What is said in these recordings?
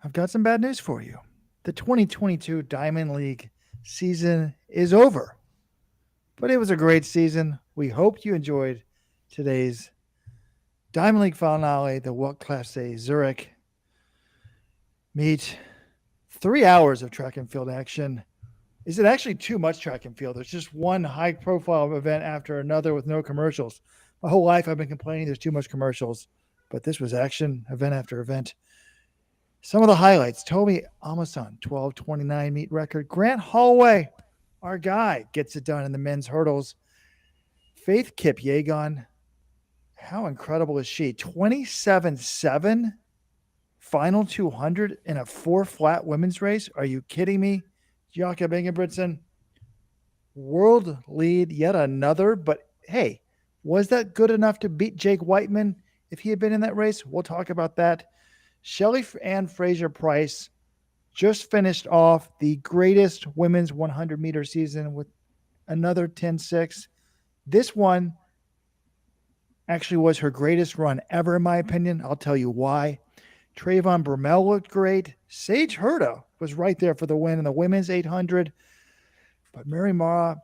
I've got some bad news for you. The 2022 Diamond League season is over, but it was a great season. We hope you enjoyed today's Diamond League finale, the Weltklasse Zurich meet. 3 hours of track and field action. Is it actually too much track and field? There's just one high profile event after another with no commercials. My whole life I've been complaining there's too much commercials, but this was action, event after event. Some of the highlights: Toby Amason, 12:29 meet record. Grant Holloway, our guy, gets it done in the men's hurdles. Faith Kipyegon, how incredible is she? 27.7 final 200 in a 4-flat women's race. Are you kidding me? Jakob Ingebrigtsen, world lead yet another. But hey, was that good enough to beat Jake Whiteman if he had been in that race? We'll talk about that. Shelly Ann Fraser-Price just finished off the greatest women's 100-meter season with another 10.6. This one actually was her greatest run ever, in my opinion. I'll tell you why. Trayvon Brumell looked great. Sage Herta was right there for the win in the women's 800. But Mary Mara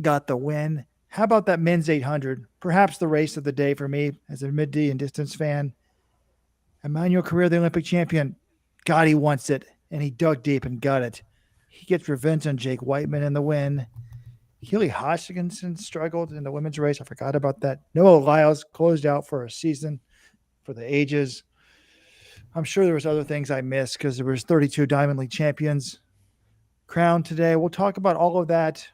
got the win. How about that men's 800? Perhaps the race of the day for me as a mid-D and distance fan. Emmanuel Carrere, the Olympic champion. God, he wants it. And he dug deep and got it. He gets revenge on Jake Whiteman in the win. Keely Hodgkinson struggled in the women's race. I forgot about that. Noah Lyles closed out for a season for the ages. I'm sure there was other things I missed because there was 32 Diamond League champions crowned today. We'll talk about all of that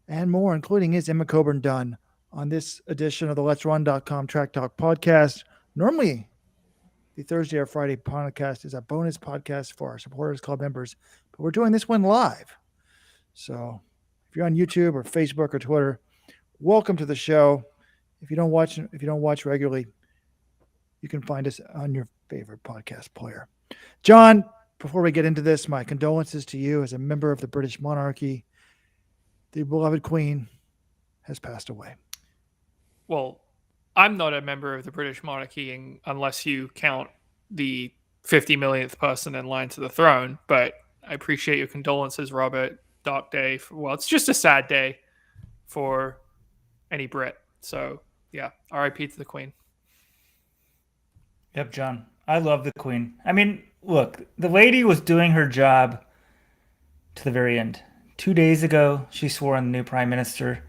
and more, including is Emma Coburn done on this edition of the Let'sRun.com Track Talk podcast. Normally, the Thursday or Friday podcast is a bonus podcast for our Supporters Club members, but we're doing this one live. So if you're on YouTube or Facebook or Twitter, welcome to the show. If you don't watch regularly, you can find us on your favorite podcast player. John, before we get into this, my condolences to you as a member of the British monarchy. The beloved Queen has passed away. Well, I'm not a member of the British monarchy unless you count the 50 millionth person in line to the throne, but I appreciate your condolences, Robert. Dark day. It's just a sad day for any Brit. So, yeah, RIP to the Queen. Yep, John. I love the Queen. I mean, look, the lady was doing her job to the very end. 2 days ago, she swore in the new prime minister.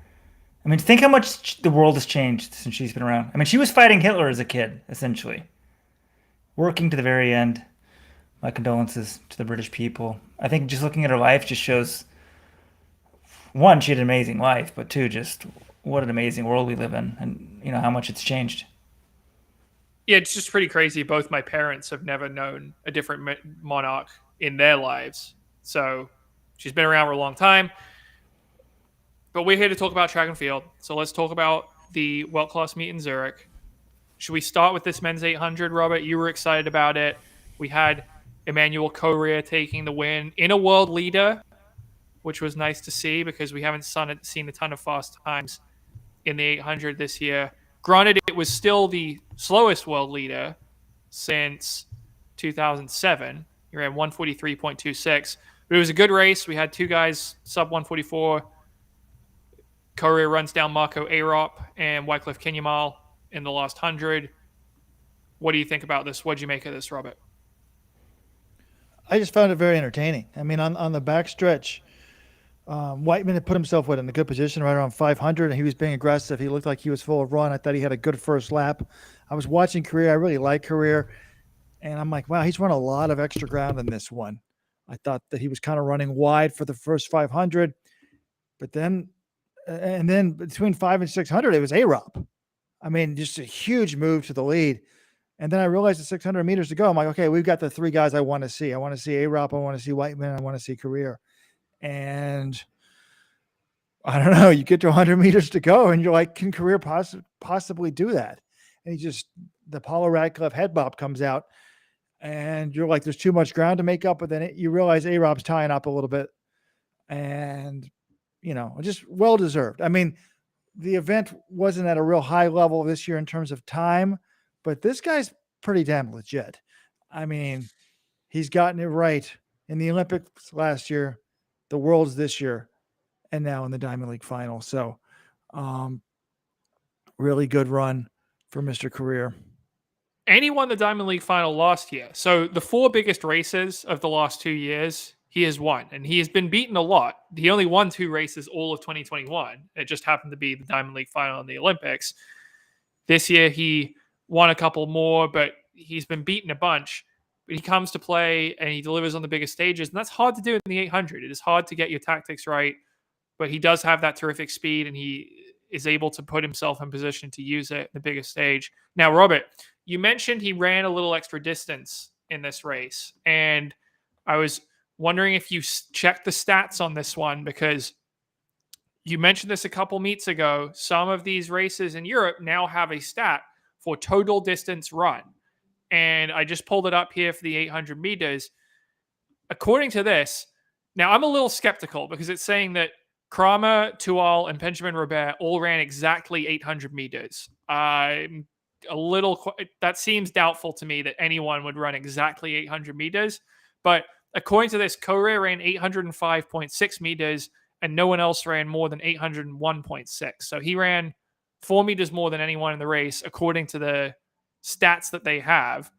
I mean, think how much the world has changed since she's been around. I mean, she was fighting Hitler as a kid, essentially. Working to the very end. My condolences to the British people. I think just looking at her life just shows, one, she had an amazing life, but two, just what an amazing world we live in and, you know, how much it's changed. Yeah, it's just pretty crazy. Both my parents have never known a different monarch in their lives. So she's been around for a long time. But we're here to talk about track and field. So let's talk about the Weltklasse meet in Zurich. Should we start with this men's 800, Robert? You were excited about it. We had Emmanuel Carrere taking the win in a world leader, which was nice to see because we haven't seen a ton of fast times in the 800 this year. Granted, it was still the slowest world leader since 2007. He ran 143.26. But it was a good race. We had two guys sub 144. Carrere runs down Marco Arop and Wycliffe Kinyamal in the last 100. What do you think about this? What did you make of this, Robert? I just found it very entertaining. I mean, on the backstretch, Whiteman had put himself in a good position right around 500, and he was being aggressive. He looked like he was full of run. I thought he had a good first lap. I was watching Carrere. I really like Carrere, and I'm like, wow, he's run a lot of extra ground in this one. I thought that he was kind of running wide for the first 500, but then between 500 and 600, it was Arop. I mean, just a huge move to the lead. And then I realized the 600 meters to go. I'm like, okay, we've got the three guys I want to see. I want to see Arop. I want to see Whiteman. I want to see Carrere. And I don't know, you get to 100 meters to go and you're like, can Carrere possibly do that? And the Paula Radcliffe head bop comes out and you're like, there's too much ground to make up. But then you realize Arop's tying up a little bit and, you know, just well-deserved. I mean, the event wasn't at a real high level this year in terms of time, but this guy's pretty damn legit. I mean, He's gotten it right in the Olympics last year, the Worlds this year, and now in the Diamond League final. So, really good run for Mr. Career. And he won the Diamond League final last year. So the 4 biggest races of the last 2 years, he has won. And he has been beaten a lot. He only won 2 races all of 2021. It just happened to be the Diamond League final in the Olympics. This year he won a couple more, but he's been beaten a bunch. But he comes to play and he delivers on the biggest stages. And that's hard to do in the 800. It is hard to get your tactics right. But he does have that terrific speed, and he is able to put himself in position to use it in the biggest stage. Now, Robert, you mentioned he ran a little extra distance in this race, and I was wondering if you checked the stats on this one, because you mentioned this a couple meets ago. Some of these races in Europe now have a stat for total distance run, and I just pulled it up here for the 800 meters. According to this, now I'm a little skeptical because it's saying that Kramer, Tual, and Benjamin Robert all ran exactly 800 meters. I'm a little, that seems doubtful to me that anyone would run exactly 800 meters. But according to this, Correa ran 805.6 meters, and no one else ran more than 801.6. So he ran 4 meters more than anyone in the race, according to the stats that they have,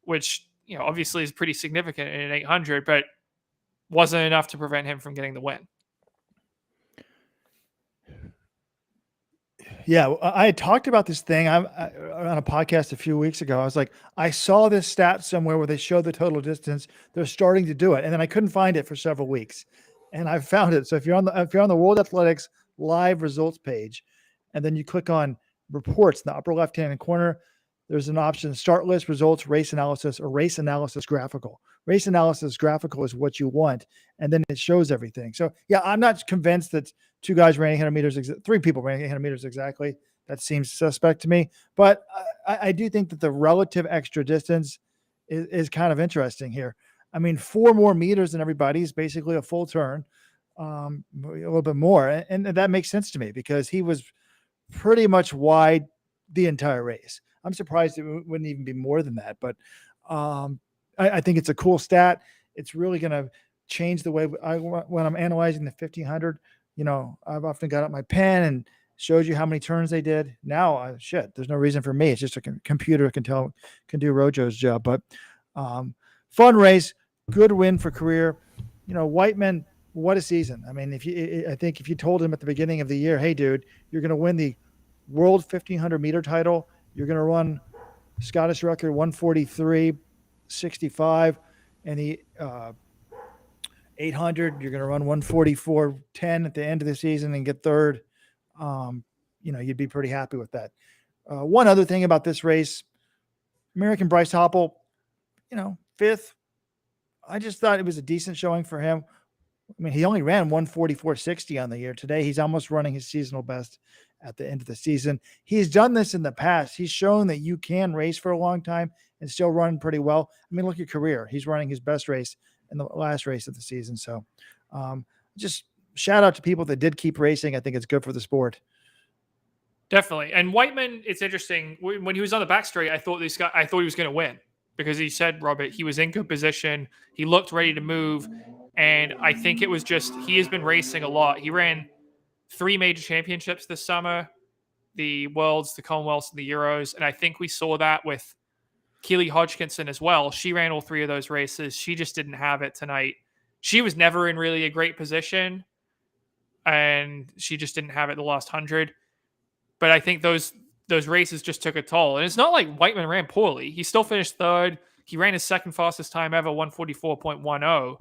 which, you know, obviously is pretty significant in an 800, but wasn't enough to prevent him from getting the win. Yeah, I had talked about this thing on a podcast a few weeks ago. I was like, I saw this stat somewhere where they showed the total distance. They're starting to do it, and then I couldn't find it for several weeks, and I found it. So if you're on the World Athletics live results page, and then you click on reports in the upper left-hand corner, there's an option: start list, results, race analysis, or race analysis graphical. Race analysis graphical is what you want, and then it shows everything. So yeah, I'm not convinced that 2 guys ran 800 meters, 3 people ran 800 meters exactly. That seems suspect to me. But I do think that the relative extra distance is kind of interesting here. I mean, 4 more meters than everybody is basically a full turn, a little bit more. And that makes sense to me because he was pretty much wide the entire race. I'm surprised it wouldn't even be more than that. But I think it's a cool stat. It's really going to change the way when I'm analyzing the 1500. You know, I've often got up my pen and showed you how many turns they did. Now, there's no reason for me. It's just a computer can do Rojo's job. But fun race, good win for Career. You know, Whiteman, what a season. I mean, I think if you told him at the beginning of the year, hey, dude, you're going to win the World 1500 meter title, you're going to run Scottish record 143.65, and the 800, you're going to run 144.10 at the end of the season and get third. You know, you'd be pretty happy with that. One other thing about this race, American Bryce Hoppel, you know, 5th. I just thought it was a decent showing for him. I mean, he only ran 144.60 on the year. Today, he's almost running his seasonal best at the end of the season. He's done this in the past. He's shown that you can race for a long time and still run pretty well. I mean, look at Career. He's running his best race in the last race of the season. So just shout out to people that did keep racing. I think it's good for the sport. Definitely. And Whiteman, it's interesting. When he was on the back straight, I thought he was going to win because he said, Robert, he was in good position. He looked ready to move. And I think it was just, he has been racing a lot. He ran 3 major championships this summer, the Worlds, the Commonwealths, and the Euros. And I think we saw that with Keely Hodgkinson as well. She ran all 3 of those races. She just didn't have it tonight. She was never in really a great position, and she just didn't have it the last 100. But I think those races just took a toll. And it's not like Whiteman ran poorly. He still finished 3rd. He ran his 2nd fastest time ever, 144.10.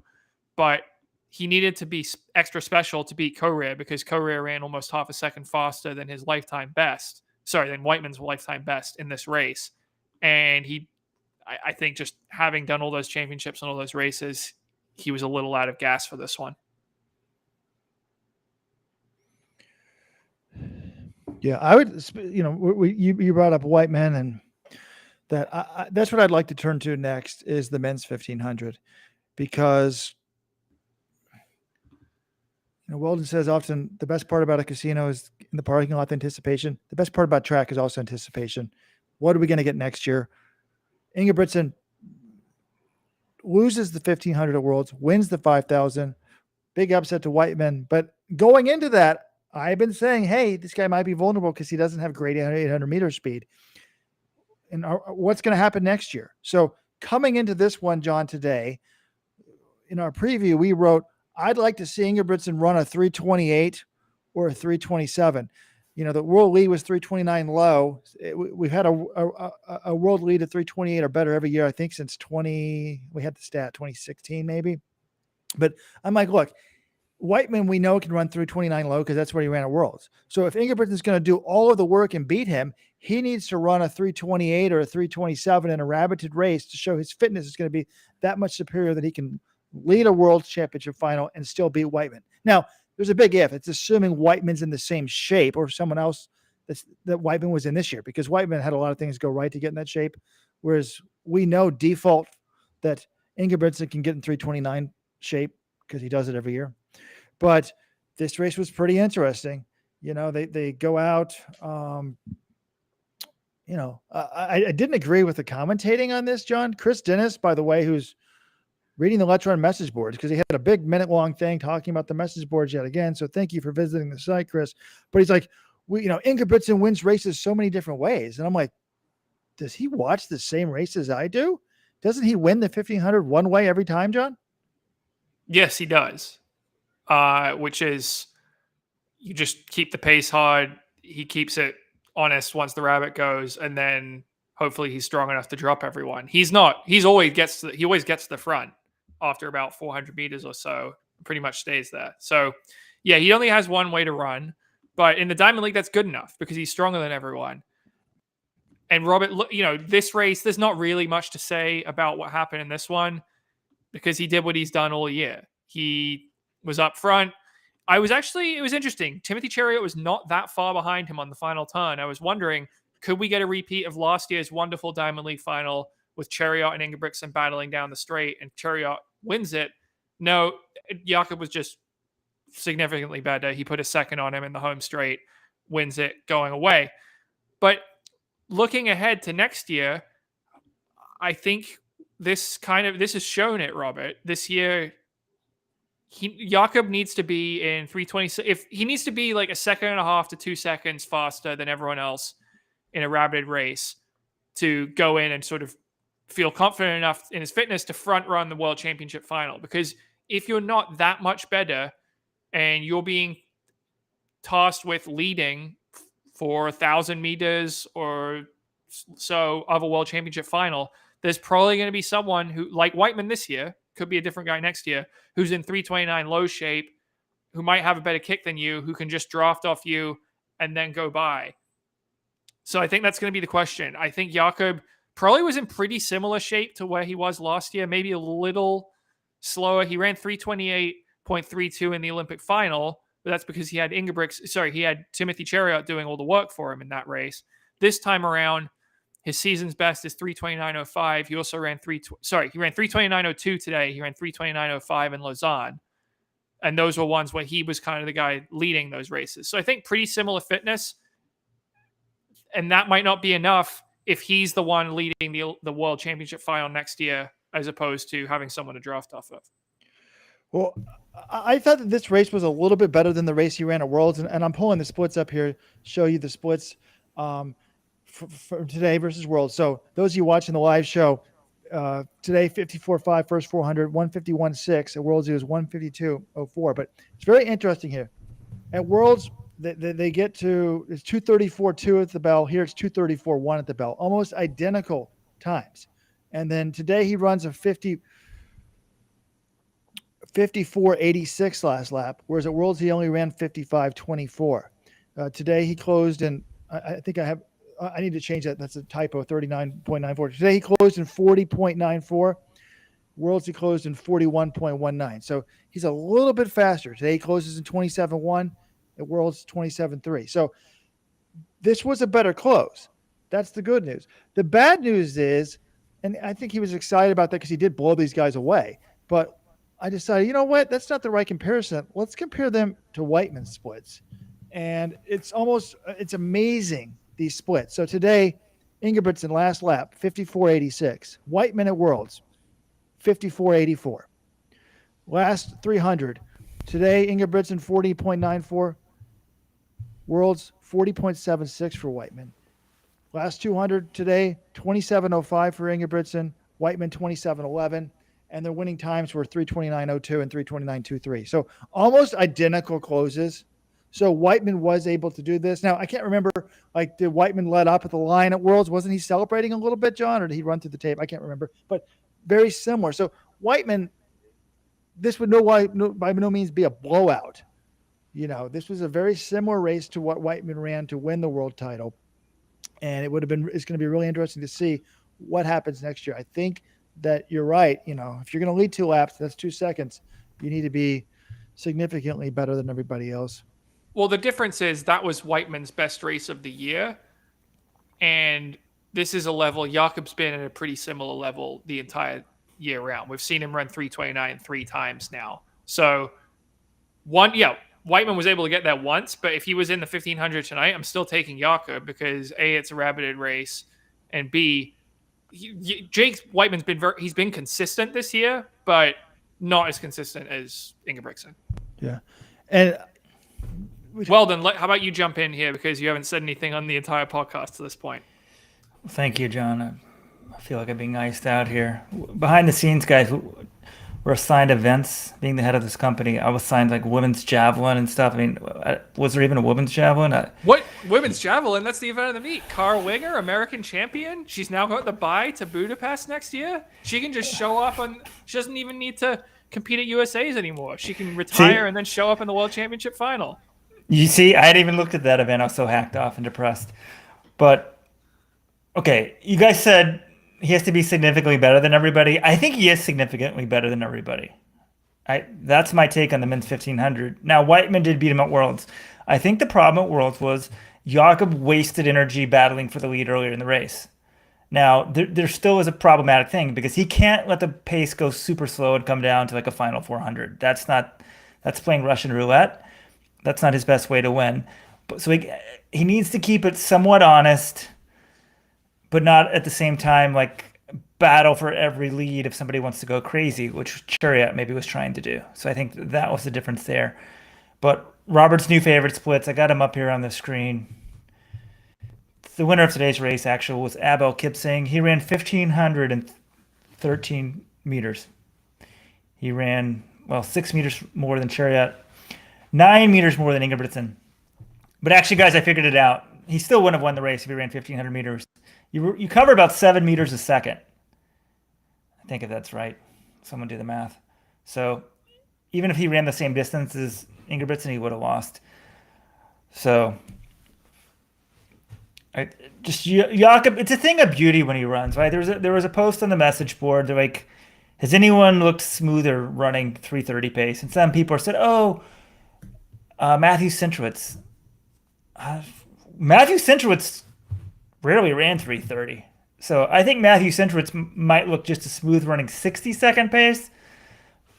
But he needed to be extra special to beat Correa because Correa ran almost half a second faster than his lifetime best. Than Whiteman's lifetime best in this race. And I think just having done all those championships and all those races, he was a little out of gas for this one. Yeah, I would, you know, you brought up Whiteman, and that's what I'd like to turn to next is the men's 1500, because, you know, Weldon says often the best part about a casino is in the parking lot, the anticipation. The best part about track is also anticipation. What are we going to get next year? Ingebrigtsen, loses the 1500 at Worlds, wins the 5000. Big upset to Whiteman. But going into that, I've been saying, hey, this guy might be vulnerable because he doesn't have great 800 meter speed. And what's going to happen next year? So coming into this one, John, today, in our preview, we wrote, I'd like to see Ingebrigtsen run a 328 or a 327. You know, the world lead was 329 low. We've had a world lead of 328 or better every year, I think, since we had the stat 2016 maybe. But I'm like, look, Whiteman we know can run 329 low because that's what he ran at Worlds. So if Ingebrigtsen's going to do all of the work and beat him, he needs to run a 328 or a 327 in a rabbited race to show his fitness is going to be that much superior that he can lead a world championship final and still beat Whiteman. Now, there's a big if. It's assuming Whiteman's in the same shape or someone else that Whiteman was in this year, because Whiteman had a lot of things go right to get in that shape, whereas we know default that Ingebrigtsen can get in 329 shape because he does it every year. But this race was pretty interesting. You know, they go out. I didn't agree with the commentating on this, John. Chris Dennis, by the way, who's reading the Let's Run message boards, because he had a big minute-long thing talking about the message boards yet again. So thank you for visiting the site, Chris. But he's like, Ingebrigtsen wins races so many different ways. And I'm like, does he watch the same races I do? Doesn't he win the 1500 one way every time, John? Yes, he does. Which is, you just keep the pace hard. He keeps it honest once the rabbit goes, and then hopefully he's strong enough to drop everyone. He always gets to the front after about 400 meters or so, pretty much stays there. So yeah, he only has one way to run, but in the Diamond League, that's good enough because he's stronger than everyone. And Robert, this race, there's not really much to say about what happened in this one because he did what he's done all year. He was up front. It was interesting. Timothy Cheruiyot was not that far behind him on the final turn. I was wondering, could we get a repeat of last year's wonderful Diamond League final with Cheruiyot and Ingebrigtsen battling down the straight and Cheruiyot wins it? No, Jakob was just significantly better. He put a second on him in the home straight, wins it going away. But looking ahead to next year, I think this has shown it, Robert. This year, Jakob needs to be in 320. If he needs to be like a second and a half to 2 seconds faster than everyone else in a rabbited race to go in and sort of feel confident enough in his fitness to front run the world championship final. Because if you're not that much better and you're being tasked with leading for 1,000 meters or so of a world championship final, there's probably going to be someone who, like Whiteman this year, could be a different guy next year, who's in 329 low shape, who might have a better kick than you, who can just draft off you and then go by. So I think that's going to be the question. I think Jakob probably was in pretty similar shape to where he was last year, maybe a little slower. He ran 328.32 in the Olympic final, but that's because he had he had Timothy Cheruiyot doing all the work for him in that race. This time around, his season's best is 329.05. He also ran he ran 329.02 today. He ran 329.05 in Lausanne. And those were ones where he was kind of the guy leading those races. So I think pretty similar fitness. And that might not be enough if he's the one leading the World Championship final next year, as opposed to having someone to draft off of. Well, I thought that this race was a little bit better than the race he ran at Worlds. And I'm pulling the splits up here, show you the splits for today versus Worlds. So those of you watching the live show, today 54.5 first 400, 151.6. At Worlds, it was 152.04. But it's very interesting here. At Worlds, they get to, it's 234.2 at the bell. Here it's 234.1 at the bell. Almost identical times. And then today he runs a 54.86 last lap, whereas at Worlds he only ran 55.24. Today he closed in, I need to change that. That's a typo, 39.94. Today he closed in 40.94. Worlds he closed in 41.19. So he's a little bit faster. Today he closes in 27.1. At Worlds 27.3. So this was a better close. That's the good news. The bad news is, and I think he was excited about that because he did blow these guys away, but I decided, you know what? That's not the right comparison. Let's compare them to Whiteman splits. And it's amazing, these splits. So today, Ingebrigtsen last lap, 54.86. Whiteman at Worlds, 54.84. Last 300. Today, Ingebrigtsen 40.94. Worlds 40.76 for Whiteman. Last 200 today, 27.05 for Ingebrigtsen. Whiteman 27.11. And their winning times were 3:29.02 and 3:29.23. So almost identical closes. So Whiteman was able to do this. Now, I can't remember, like, did Whiteman let up at the line at Worlds? Wasn't he celebrating a little bit, John, or did he run through the tape? I can't remember. But very similar. So Whiteman, this would by no means be a blowout. This was a very similar race to what Whiteman ran to win the world title. And it's going to be really interesting to see what happens next year. I think that you're right. If you're going to lead 2 laps, that's 2 seconds. You need to be significantly better than everybody else. Well, the difference is that was Whiteman's best race of the year. And this is a level, Jakob's been at a pretty similar level the entire year round. We've seen him run 3:29 3 times now. So, Whiteman was able to get there once, but if he was in the 1500 tonight, I'm still taking Jakob because A, it's a rabbited race, and B, Whiteman's been consistent this year, but not as consistent as Ingebrigtsen. Yeah. And well, then, how about you jump in here because you haven't said anything on the entire podcast to this point. Thank you, John. I feel like I'm being iced out here. Behind the scenes, guys, we're assigned events. Being the head of this company, I was assigned like women's javelin and stuff. I mean, was there even a women's javelin? What women's javelin? That's the event of the meet. Cara Winger, American champion. She's now got the bye to Budapest next year. She can just show up she doesn't even need to compete at USA's anymore. She can retire and then show up in the World Championship final. You see, I hadn't even looked at that event. I was so hacked off and depressed. But, okay, you guys said he has to be significantly better than everybody. I think he is significantly better than everybody. That's my take on the men's 1500. Now, Whiteman did beat him at Worlds. I think the problem at Worlds was Jakob wasted energy battling for the lead earlier in the race. Now, there still is a problematic thing because he can't let the pace go super slow and come down to like a final 400. That's playing Russian roulette. That's not his best way to win. So he needs to keep it somewhat honest, but not at the same time like battle for every lead if somebody wants to go crazy, which Chariot maybe was trying to do. So I think that was the difference there. But Robert's new favorite splits, I got him up here on the screen. The winner of today's race actually was Abel Kipsang. He ran 1,513 meters. He ran, 6 meters more than Chariot. 9 meters more than Ingebrigtsen. But actually, guys, I figured it out. He still wouldn't have won the race if he ran 1,500 meters. You cover about 7 meters a second. I think if that's right. Someone do the math. So even if he ran the same distance as Ingebrigtsen, he would have lost. So Jakob, it's a thing of beauty when he runs, right? There was a post on the message board. They're like, has anyone looked smoother running 3:30 pace? And some people said, Matthew Centrowitz. Matthew Centrowitz rarely ran 3:30. So I think Matthew Centrowitz might look just a smooth running 60-second pace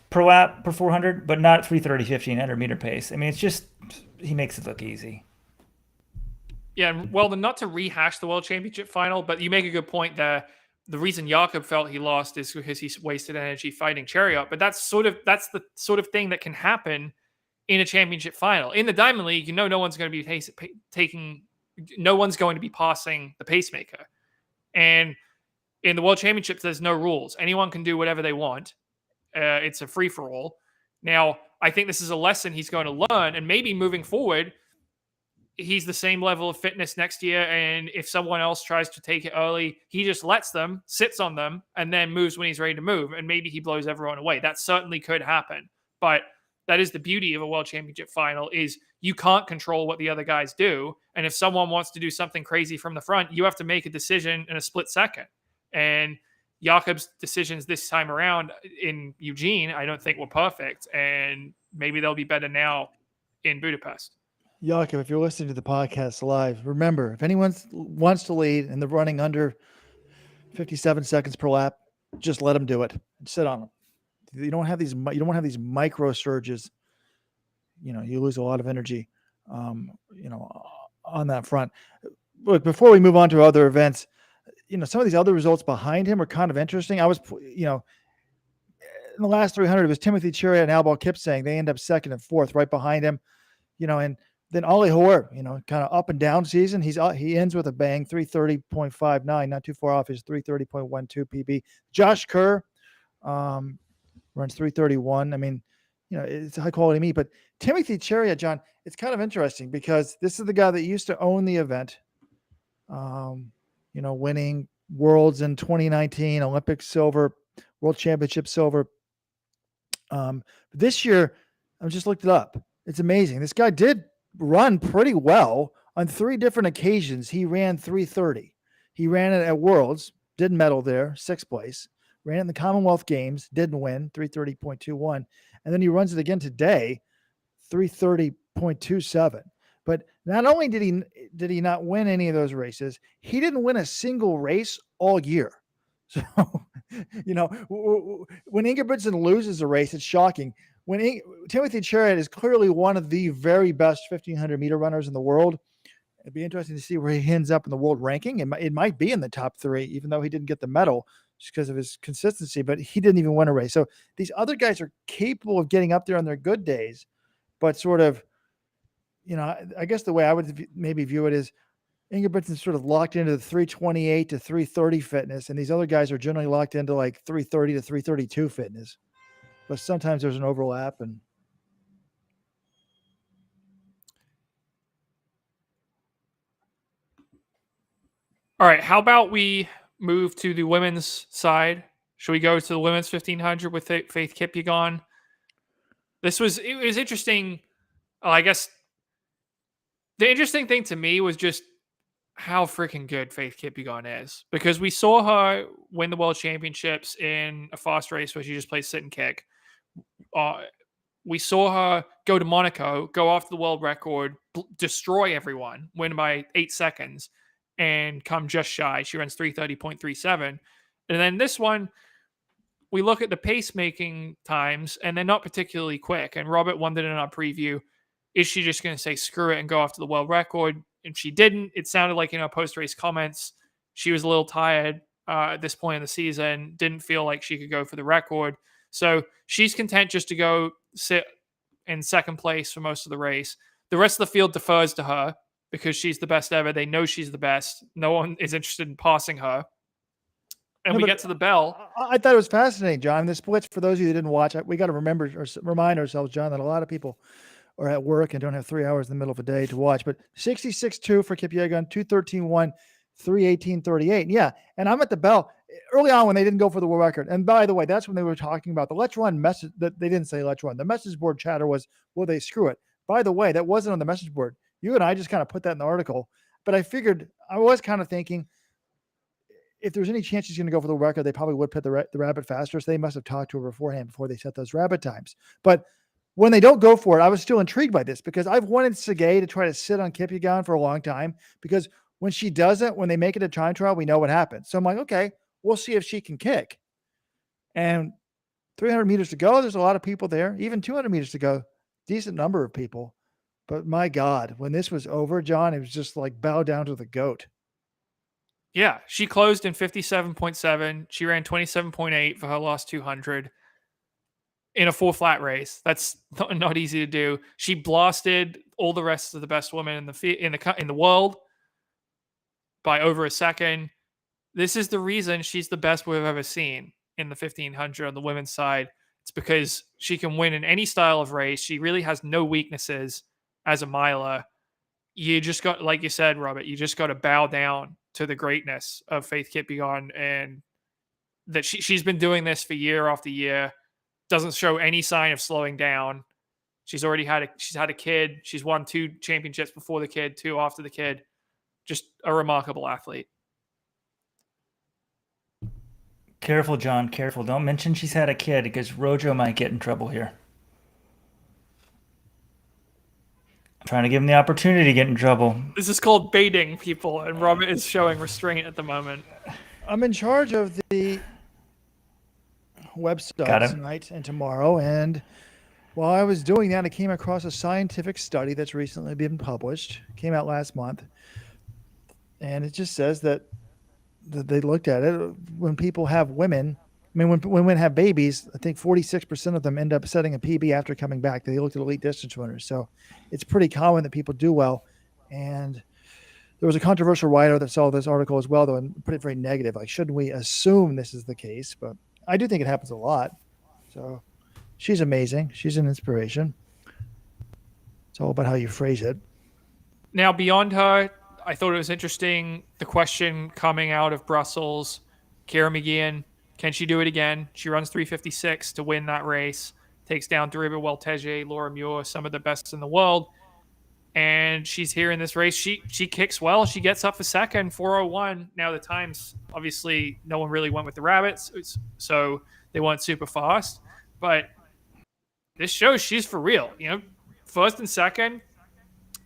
per lap per 400, but not 3:30, 1,500 meter pace. I mean, it's just, he makes it look easy. Yeah, well, then not to rehash the World Championship final, but you make a good point there. The reason Jakob felt he lost is because he wasted energy fighting Chariot, but that's the sort of thing that can happen in a championship final. In the Diamond League, no one's going to be no one's going to be passing the pacemaker. And in the World Championships, there's no rules. Anyone can do whatever they want. It's a free-for-all. Now, I think this is a lesson he's going to learn, and maybe moving forward, he's the same level of fitness next year, and if someone else tries to take it early, he just lets them, sits on them, and then moves when he's ready to move, and maybe he blows everyone away. That certainly could happen. But that is the beauty of a World Championship final, is you can't control what the other guys do. And if someone wants to do something crazy from the front, you have to make a decision in a split second. And Jakob's decisions this time around in Eugene, I don't think were perfect. And maybe they'll be better now in Budapest. Jakob, if you're listening to the podcast live, remember, if anyone wants to lead and they're running under 57 seconds per lap, just let them do it. Sit on them. You don't have these micro surges. You lose a lot of energy, on that front. Look, before we move on to other events, some of these other results behind him are kind of interesting. in the last 300, it was Timothy Cheruiyot and Albal Kipsang. They end up second and fourth, right behind him. And then Ollie Hoare, kind of up and down season. He ends with a bang, 330.59, not too far off his 330.12 PB. Josh Kerr runs 331. I mean, it's high quality meat. But Timothy Cheruiyot, John, it's kind of interesting because this is the guy that used to own the event. Winning Worlds in 2019, Olympic silver, World Championship silver. This year, I just looked it up. It's amazing. This guy did run pretty well on 3 different occasions. He ran 330. He ran it at Worlds, didn't medal there, 6th place. Ran it in the Commonwealth Games, didn't win, 330.21. And then he runs it again today, 330.27. But not only did he not win any of those races, he didn't win a single race all year. So, when Ingebrigtsen loses a race, it's shocking. Timothy Cheruiyot is clearly one of the very best 1,500 meter runners in the world. It'd be interesting to see where he ends up in the world ranking. It might be in the top 3, even though he didn't get the medal just because of his consistency, but he didn't even win a race. So these other guys are capable of getting up there on their good days, but sort of, I guess the way I would maybe view it is Ingebrigtsen's sort of locked into the 328 to 330 fitness, and these other guys are generally locked into like 330 to 332 fitness. But sometimes there's an overlap. And all right, how about we move to the women's side? Should we go to the women's 1500 with Faith Kipyegon? It was interesting. I guess the interesting thing to me was just how freaking good Faith Kipyegon is, because we saw her win the world championships in a fast race where she just plays sit and kick. We saw her go to Monaco, go off the world record, destroy everyone, win by 8 seconds, and come just shy. She runs 330.37. And then this one, we look at the pacemaking times, and they're not particularly quick. And Robert wondered in our preview, is she just going to say screw it and go off to the world record? And she didn't. It sounded like in our post-race comments, she was a little tired at this point in the season, didn't feel like she could go for the record. So she's content just to go sit in second place for most of the race. The rest of the field defers to her because she's the best ever. They know she's the best. No one is interested in passing her. And we get to the bell. I thought it was fascinating, John. The splits, for those of you that didn't watch, we got to remind ourselves, John, that a lot of people are at work and don't have 3 hours in the middle of a day to watch. But 66.2 for Kipyegon, 213.1, 318.38. Yeah, and I'm at the bell early on when they didn't go for the world record. And by the way, that's when they were talking about the let's run message. That they didn't say let's run. The message board chatter was, will they screw it? By the way, that wasn't on the message board. You and I just kind of put that in the article. But I was kind of thinking, if there's any chance she's going to go for the record, they probably would put the rabbit faster. So they must have talked to her beforehand before they set those rabbit times. But when they don't go for it, I was still intrigued by this because I've wanted Sergei to try to sit on Kipyegon for a long time, because when she doesn't, when they make it a time trial, we know what happens. So I'm like, okay, we'll see if she can kick. And 300 meters to go, there's a lot of people there. Even 200 meters to go, decent number of people. But my God, when this was over, John, it was just like bow down to the GOAT. Yeah, she closed in 57.7. She ran 27.8 for her last 200 in a full flat race. That's not easy to do. She blasted all the rest of the best women in the world by over a second. This is the reason she's the best we've ever seen in the 1500 on the women's side. It's because she can win in any style of race. She really has no weaknesses as a miler. You just got, like you said, Robert, you just got to bow down to the greatness of Faith Kipyegon, and that she's been doing this for year after year. Doesn't show any sign of slowing down. She's had a kid. She's won 2 championships before the kid, 2 after the kid. Just a remarkable athlete. Careful, John. Careful. Don't mention she's had a kid, because Rojo might get in trouble here. I'm trying to give him the opportunity to get in trouble. This is called baiting people, and Robert is showing restraint at the moment. I'm in charge of the website tonight and tomorrow, and while I was doing that, I came across a scientific study that's recently been published. It came out last month, and it just says that they looked at it when people have women I mean, when women have babies, I think 46% of them end up setting a PB after coming back. They looked at elite distance runners. So it's pretty common that people do well. And there was a controversial writer that saw this article as well, though, and put it very negative. Like, shouldn't we assume this is the case? But I do think it happens a lot. So she's amazing. She's an inspiration. It's all about how you phrase it. Now, beyond her, I thought it was interesting the question coming out of Brussels, Kira McGeehan, can she do it again? She runs 3:56 to win that race, takes down Deriba Weltege, Laura Muir, some of the best in the world. And she's here in this race. She kicks well. She gets up for second, 4:01. Now the times, obviously, no one really went with the rabbits, so they weren't super fast. But this shows she's for real. First and second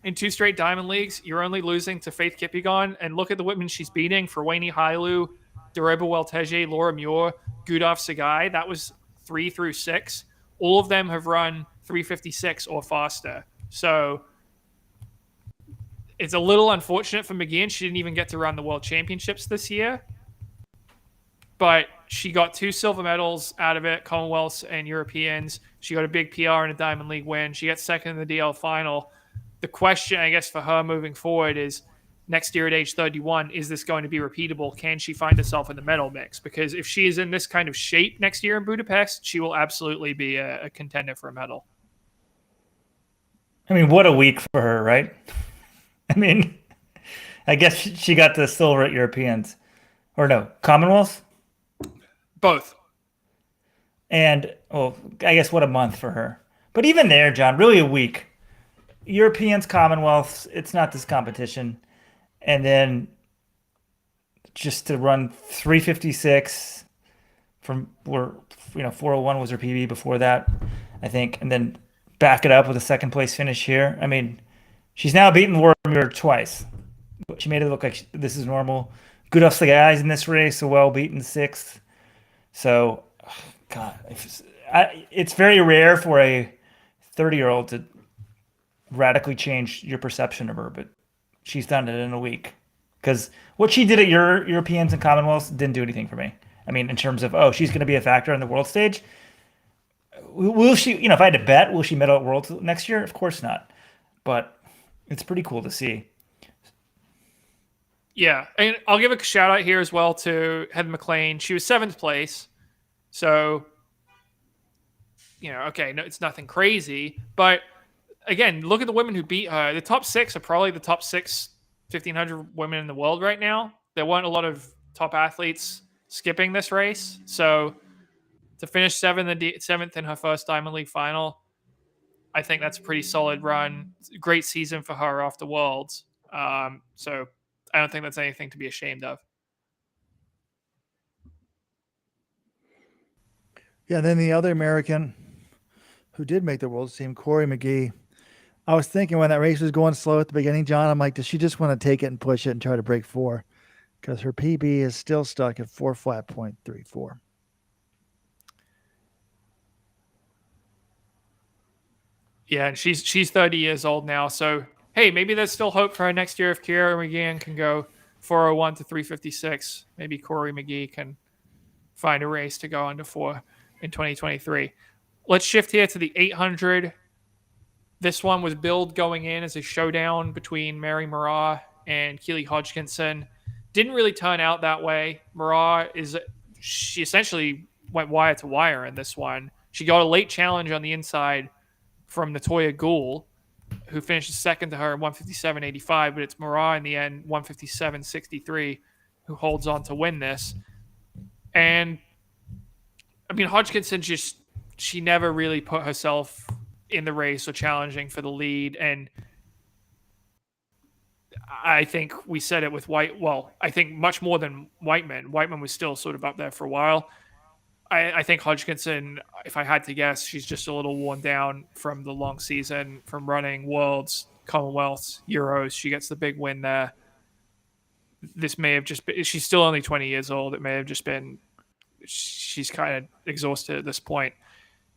in 2 straight Diamond Leagues. You're only losing to Faith Kipyegon. And look at the women she's beating: Ferwani Hailu, Deriba Weltege, Laura Muir, Gudaf Sagai. That was 3 through 6. All of them have run 3:56 or faster. So it's a little unfortunate for McGeehan. She didn't even get to run the World Championships this year. But she got 2 silver medals out of it, Commonwealths and Europeans. She got a big PR and a Diamond League win. She gets second in the DL final. The question, I guess, for her moving forward is, next year at age 31, is this going to be repeatable? Can she find herself in the medal mix? Because if she is in this kind of shape next year in Budapest, she will absolutely be a contender for a medal. I mean, what a week for her, right? I mean, I guess she got the silver at Europeans. Or no, Commonwealths? Both. And, well, I guess what a month for her. But even there, John, really a week. Europeans, Commonwealths, it's not this competition. And then just to run 3:56 from where 4:01 was her PB before that, I think, and then back it up with a second place finish here. I mean, she's now beaten Laura Muir twice. She made it look like this is normal. Gudaf Sagai's in this race, a well beaten 6th. So, God, it's very rare for a 30-year-old to radically change your perception of her, but she's done it in a week. Because what she did at Europeans and Commonwealths didn't do anything for me. I mean, in terms of, she's going to be a factor on the world stage. Will she, if I had to bet, will she medal at Worlds next year? Of course not. But it's pretty cool to see. Yeah, and I'll give a shout out here as well to Heather McLean. She was 7th place. So, okay, no, it's nothing crazy. But again, look at the women who beat her. The top 6 are probably the top 6 1,500 women in the world right now. There weren't a lot of top athletes skipping this race. So to finish 7th in her first Diamond League final, I think that's a pretty solid run. Great season for her off the Worlds. So I don't think that's anything to be ashamed of. Yeah, then the other American who did make the Worlds team, Corey McGee. I was thinking when that race was going slow at the beginning, John, I'm like, does she just want to take it and push it and try to break 4? Because her PB is still stuck at 4:34. Yeah, and she's 30 years old now. So, hey, maybe there's still hope for her next year if Kira McGeehan can go 4:01 to 3:56. Maybe Corey McGee can find a race to go under 4 in 2023. Let's shift here to the 800. This one was billed going in as a showdown between Mary Marat and Keely Hodgkinson. Didn't really turn out that way. Marat she essentially went wire to wire in this one. She got a late challenge on the inside from Natoya Gould, who finished second to her in 157.85, but it's Marat in the end, 157.63, who holds on to win this. And I mean, Hodgkinson she never really put herself in the race or challenging for the lead. And I think we said it with I think much more than Whiteman. Whiteman was still sort of up there for a while. I think Hodgkinson, if I had to guess, she's just a little worn down from the long season, from running Worlds, Commonwealths, Euros. She gets the big win there. This may have just been, she's still only 20 years old. It may have just been, she's kind of exhausted at this point.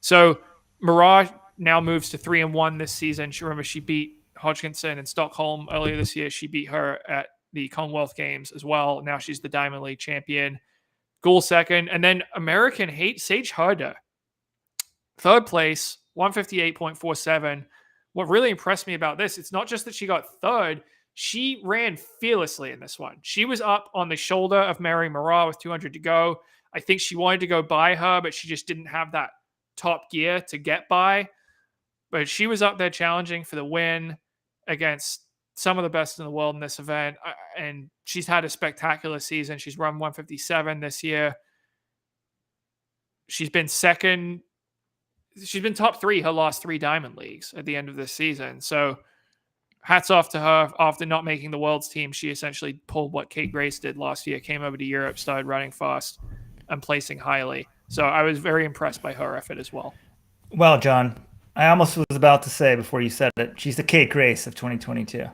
So Marat now moves to 3-1 this season. She beat Hodgkinson in Stockholm earlier this year. She beat her at the Commonwealth Games as well. Now she's the Diamond League champion. Gould second, and then American Sage Herder, third place, 158.47. What really impressed me about this, it's not just that she got third, she ran fearlessly in this one. She was up on the shoulder of Mary Moraa with 200 to go. I think she wanted to go by her, but she just didn't have that top gear to get by. But she was up there challenging for the win against some of the best in the world in this event. And she's had a spectacular season. She's run 157 this year. She's been second. She's been top three her last 3 Diamond Leagues at the end of this season. So hats off to her. After not making the world's team, she essentially pulled what Kate Grace did last year, came over to Europe, started running fast and placing highly. So I was very impressed by her effort as well. Well, John, I almost was about to say before you said it, she's the Kate Grace of 2022.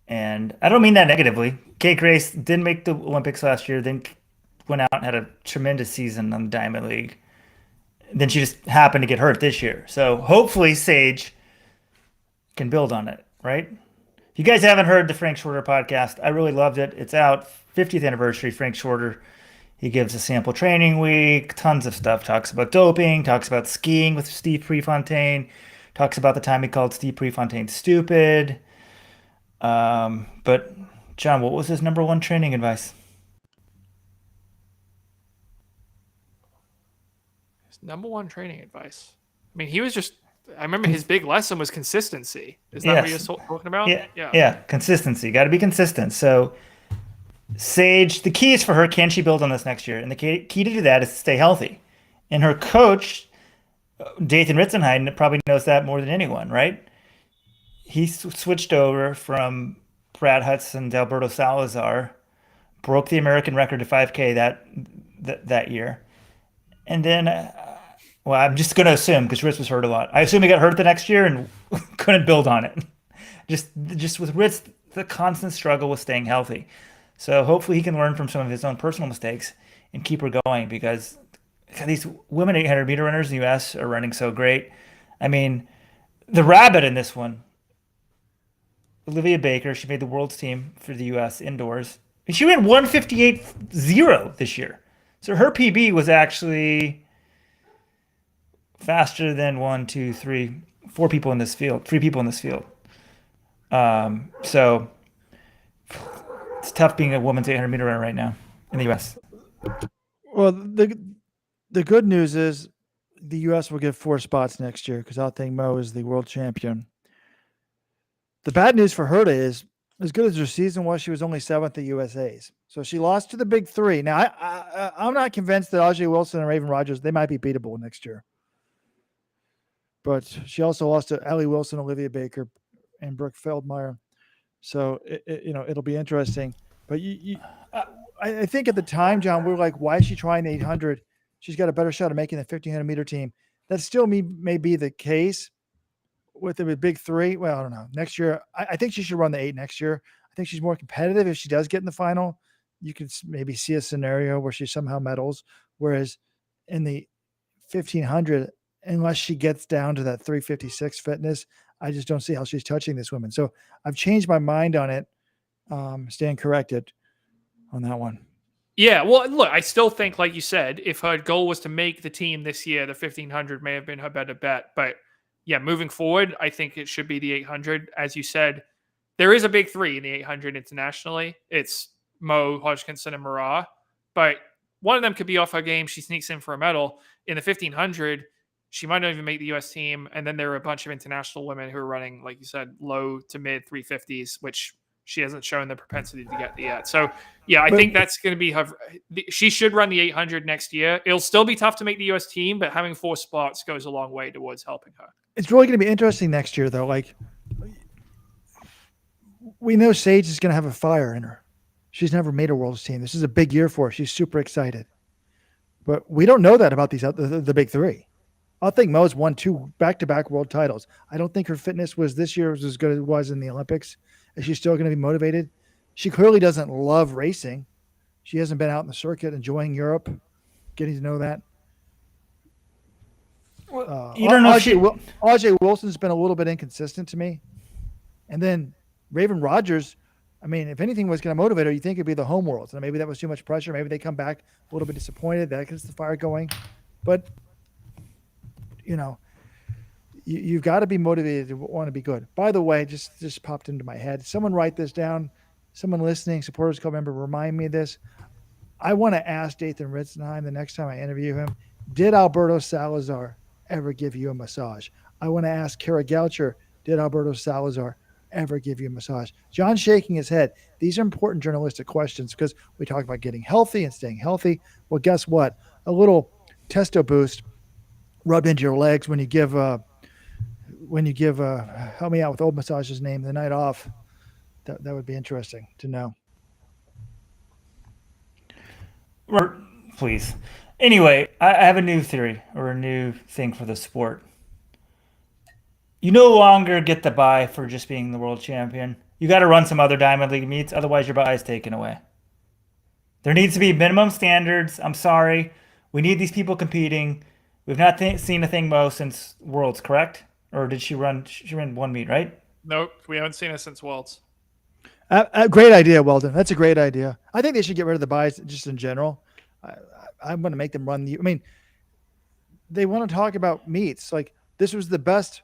And I don't mean that negatively. Kate Grace didn't make the Olympics last year, then went out and had a tremendous season on the Diamond League. Then she just happened to get hurt this year. So hopefully Sage can build on it, right? If you guys haven't heard the Frank Shorter podcast, I really loved it. It's out, 50th anniversary, Frank Shorter. He gives a sample training week, tons of stuff. Talks about doping, talks about skiing with Steve Prefontaine, talks about the time he called Steve Prefontaine stupid. But, John, what was his number one training advice? Number one training advice. I mean, he was just, I remember his big lesson was consistency. Is that what you're talking about? Yeah. Consistency. Got to be consistent. So Sage, the key is for her, can she build on this next year? And the key to do that is to stay healthy. And her coach, Dathan Ritzenheiden, probably knows that more than anyone, right? He switched over from Brad Hudson to Alberto Salazar, broke the American record to 5K that year. And then, well, I'm just going to assume, because Ritz was hurt a lot. I assume he got hurt the next year and couldn't build on it. Just with Ritz, the constant struggle with staying healthy. So hopefully he can learn from some of his own personal mistakes and keep her going, because these women 800-meter runners in the U.S. are running so great. I mean, the rabbit in this one, Olivia Baker, she made the world's team for the U.S. indoors. And she ran 158.0 this year. So her PB was actually faster than 4 people in this field, 3 people in this field. So it's tough being a women's 800-meter runner right now in the U.S. Well, the good news is the U.S. will get 4 spots next year because I think Mo is the world champion. The bad news for her is, as good as her season was, she was only 7th at USA's. So she lost to the big 3. Now, I'm not convinced that Ajay Wilson and Raven Rogers, they might be beatable next year. But she also lost to Allie Wilson, Olivia Baker, and Brooke Feldmeyer. So, it'll be interesting. But I think at the time, John, we were like, why is she trying the 800? She's got a better shot of making the 1,500-meter team. That still may be the case with the big 3. Well, I don't know. Next year, I think she should run the 8 next year. I think she's more competitive if she does get in the final. You could maybe see a scenario where she somehow medals. Whereas in the 1,500, unless she gets down to that 356 fitness, I just don't see how she's touching this woman. So I've changed my mind on it. Stand corrected on that one. Yeah, well, look, I still think, like you said, if her goal was to make the team this year, the 1,500 may have been her better bet. But yeah, moving forward, I think it should be the 800. As you said, there is a big 3 in the 800 internationally. It's Mo, Hodgkinson, and Moraa. But one of them could be off her game. She sneaks in for a medal. In the 1,500, she might not even make the U.S. team. And then there are a bunch of international women who are running, like you said, low to mid 350s, which she hasn't shown the propensity to get yet. So, yeah, I think that's going to be her. She should run the 800 next year. It'll still be tough to make the U.S. team, but having 4 spots goes a long way towards helping her. It's really going to be interesting next year, though. Like, we know Sage is going to have a fire in her. She's never made a world's team. This is a big year for her. She's super excited. But we don't know that about these the big 3. I think Mo's won 2 back-to-back world titles. I don't think her fitness was this year was as good as it was in the Olympics. Is she still going to be motivated? She clearly doesn't love racing. She hasn't been out in the circuit, enjoying Europe, getting to know that. You don't know Ajay Wilson's been a little bit inconsistent to me. And then Raven Rogers, I mean, if anything was going to motivate her, you think it'd be the home worlds. And maybe that was too much pressure. Maybe they come back a little bit disappointed. That gets the fire going. But, you've got to be motivated to want to be good. By the way, just popped into my head. Someone write this down. Someone listening, Supporters Club member, remind me of this. I want to ask Dathan Ritzenheim the next time I interview him, did Alberto Salazar ever give you a massage? I want to ask Kara Goucher, did Alberto Salazar ever give you a massage? John's shaking his head. These are important journalistic questions because we talk about getting healthy and staying healthy. Well, guess what? A little testo boost rubbed into your legs when you give help me out with old massage's name, the night off. That would be interesting to know. Please. Anyway, I have a new theory or a new thing for the sport. You no longer get the bye for just being the world champion. You got to run some other Diamond League meets, otherwise your bye is taken away. There needs to be minimum standards. I'm sorry. We need these people competing. We've not seen a thing Mo since Worlds, correct? Or did she run? She ran one meet, right? Nope, we haven't seen it since Worlds. Great idea, Weldon. That's a great idea. I think they should get rid of the buys just in general. I'm going to make them run they want to talk about meets. Like, this was the best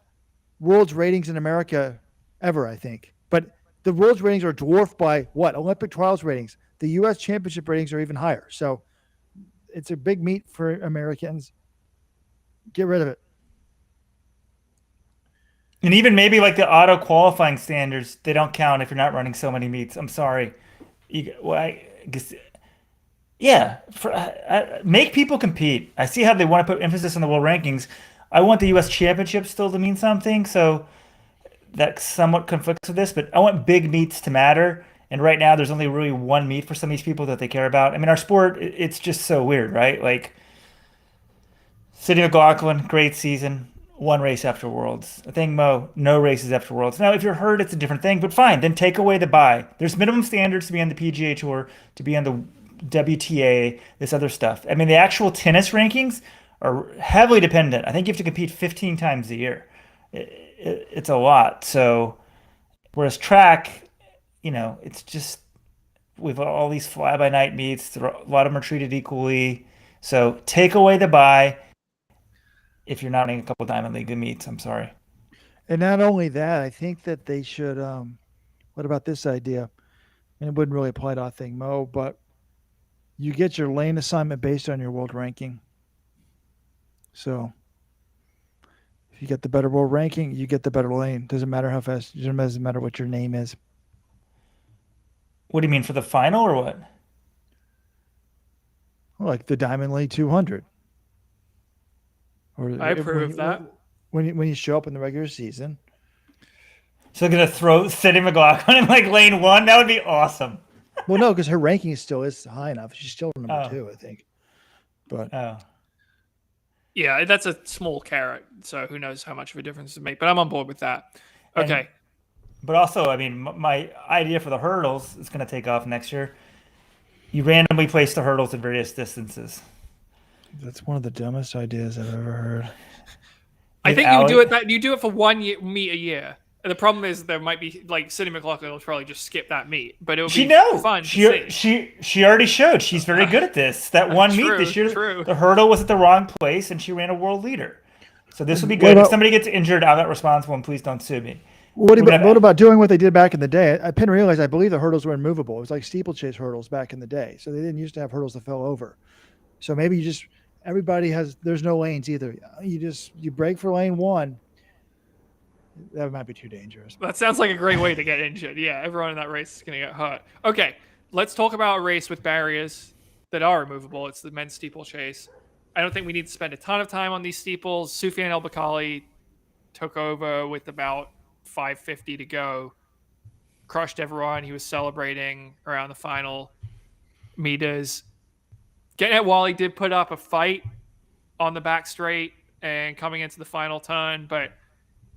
World's ratings in America ever, I think. But the World's ratings are dwarfed by what? Olympic trials ratings. The U.S. championship ratings are even higher. So it's a big meet for Americans. Get rid of it. And even maybe like the auto qualifying standards, they don't count if you're not running so many meets. I'm sorry. I guess, yeah, make people compete. I see how they want to put emphasis on the world rankings. I want the U.S. championship still to mean something, so that somewhat conflicts with this. But I want big meets to matter. And right now, there's only really one meet for some of these people that they care about. I mean, our sport, it's just so weird, right? Like, Sydney McLaughlin, great season. One race after Worlds. I think Mo, no races after Worlds. Now, if you're hurt, it's a different thing, but fine. Then take away the bye. There's minimum standards to be on the PGA Tour, to be on the WTA, this other stuff. I mean, the actual tennis rankings are heavily dependent. I think you have to compete 15 times a year. It's a lot. So, whereas track, it's just with all these fly-by-night meets, a lot of them are treated equally. So, take away the bye. If you're not running a couple Diamond League meets, I'm sorry. And not only that, I think that they should. What about this idea? And it wouldn't really apply to thing Mo, but you get your lane assignment based on your world ranking. So if you get the better world ranking, you get the better lane. Doesn't matter how fast. It doesn't matter what your name is. What do you mean, for the final or what? Like the Diamond League 200. I approve of that. When you show up in the regular season. So they're going to throw Sydney McLaughlin in like lane 1? That would be awesome. Well, no, because her ranking still is high enough. She's still number 2, I think. But yeah, that's a small carrot. So who knows how much of a difference it makes. But I'm on board with that. Okay. But also, I mean, my idea for the hurdles is going to take off next year. You randomly place the hurdles at various distances. That's one of the dumbest ideas I've ever heard. I think you do it for one meet a year. And the problem is there might be like Sydney McLaughlin will probably just skip that meet, but it would be fun. She already showed she's very good at this. That one meet this year, the hurdle was at the wrong place, and she ran a world leader. So this would be good. If somebody gets injured, I'm not responsible, and please don't sue me. What about doing what they did back in the day? I didn't realize. I believe the hurdles were immovable. It was like steeplechase hurdles back in the day, so they didn't used to have hurdles that fell over. So maybe there's no lanes either. You break for lane 1. That might be too dangerous. That sounds like a great way to get injured. Yeah, everyone in that race is going to get hurt. Okay, let's talk about a race with barriers that are removable. It's the men's steeplechase. I don't think we need to spend a ton of time on these steeples. Soufiane El Bakkali took over with about 5:50 to go. Crushed everyone. He was celebrating around the final meters. Getnet Wally did put up a fight on the back straight and coming into the final turn, but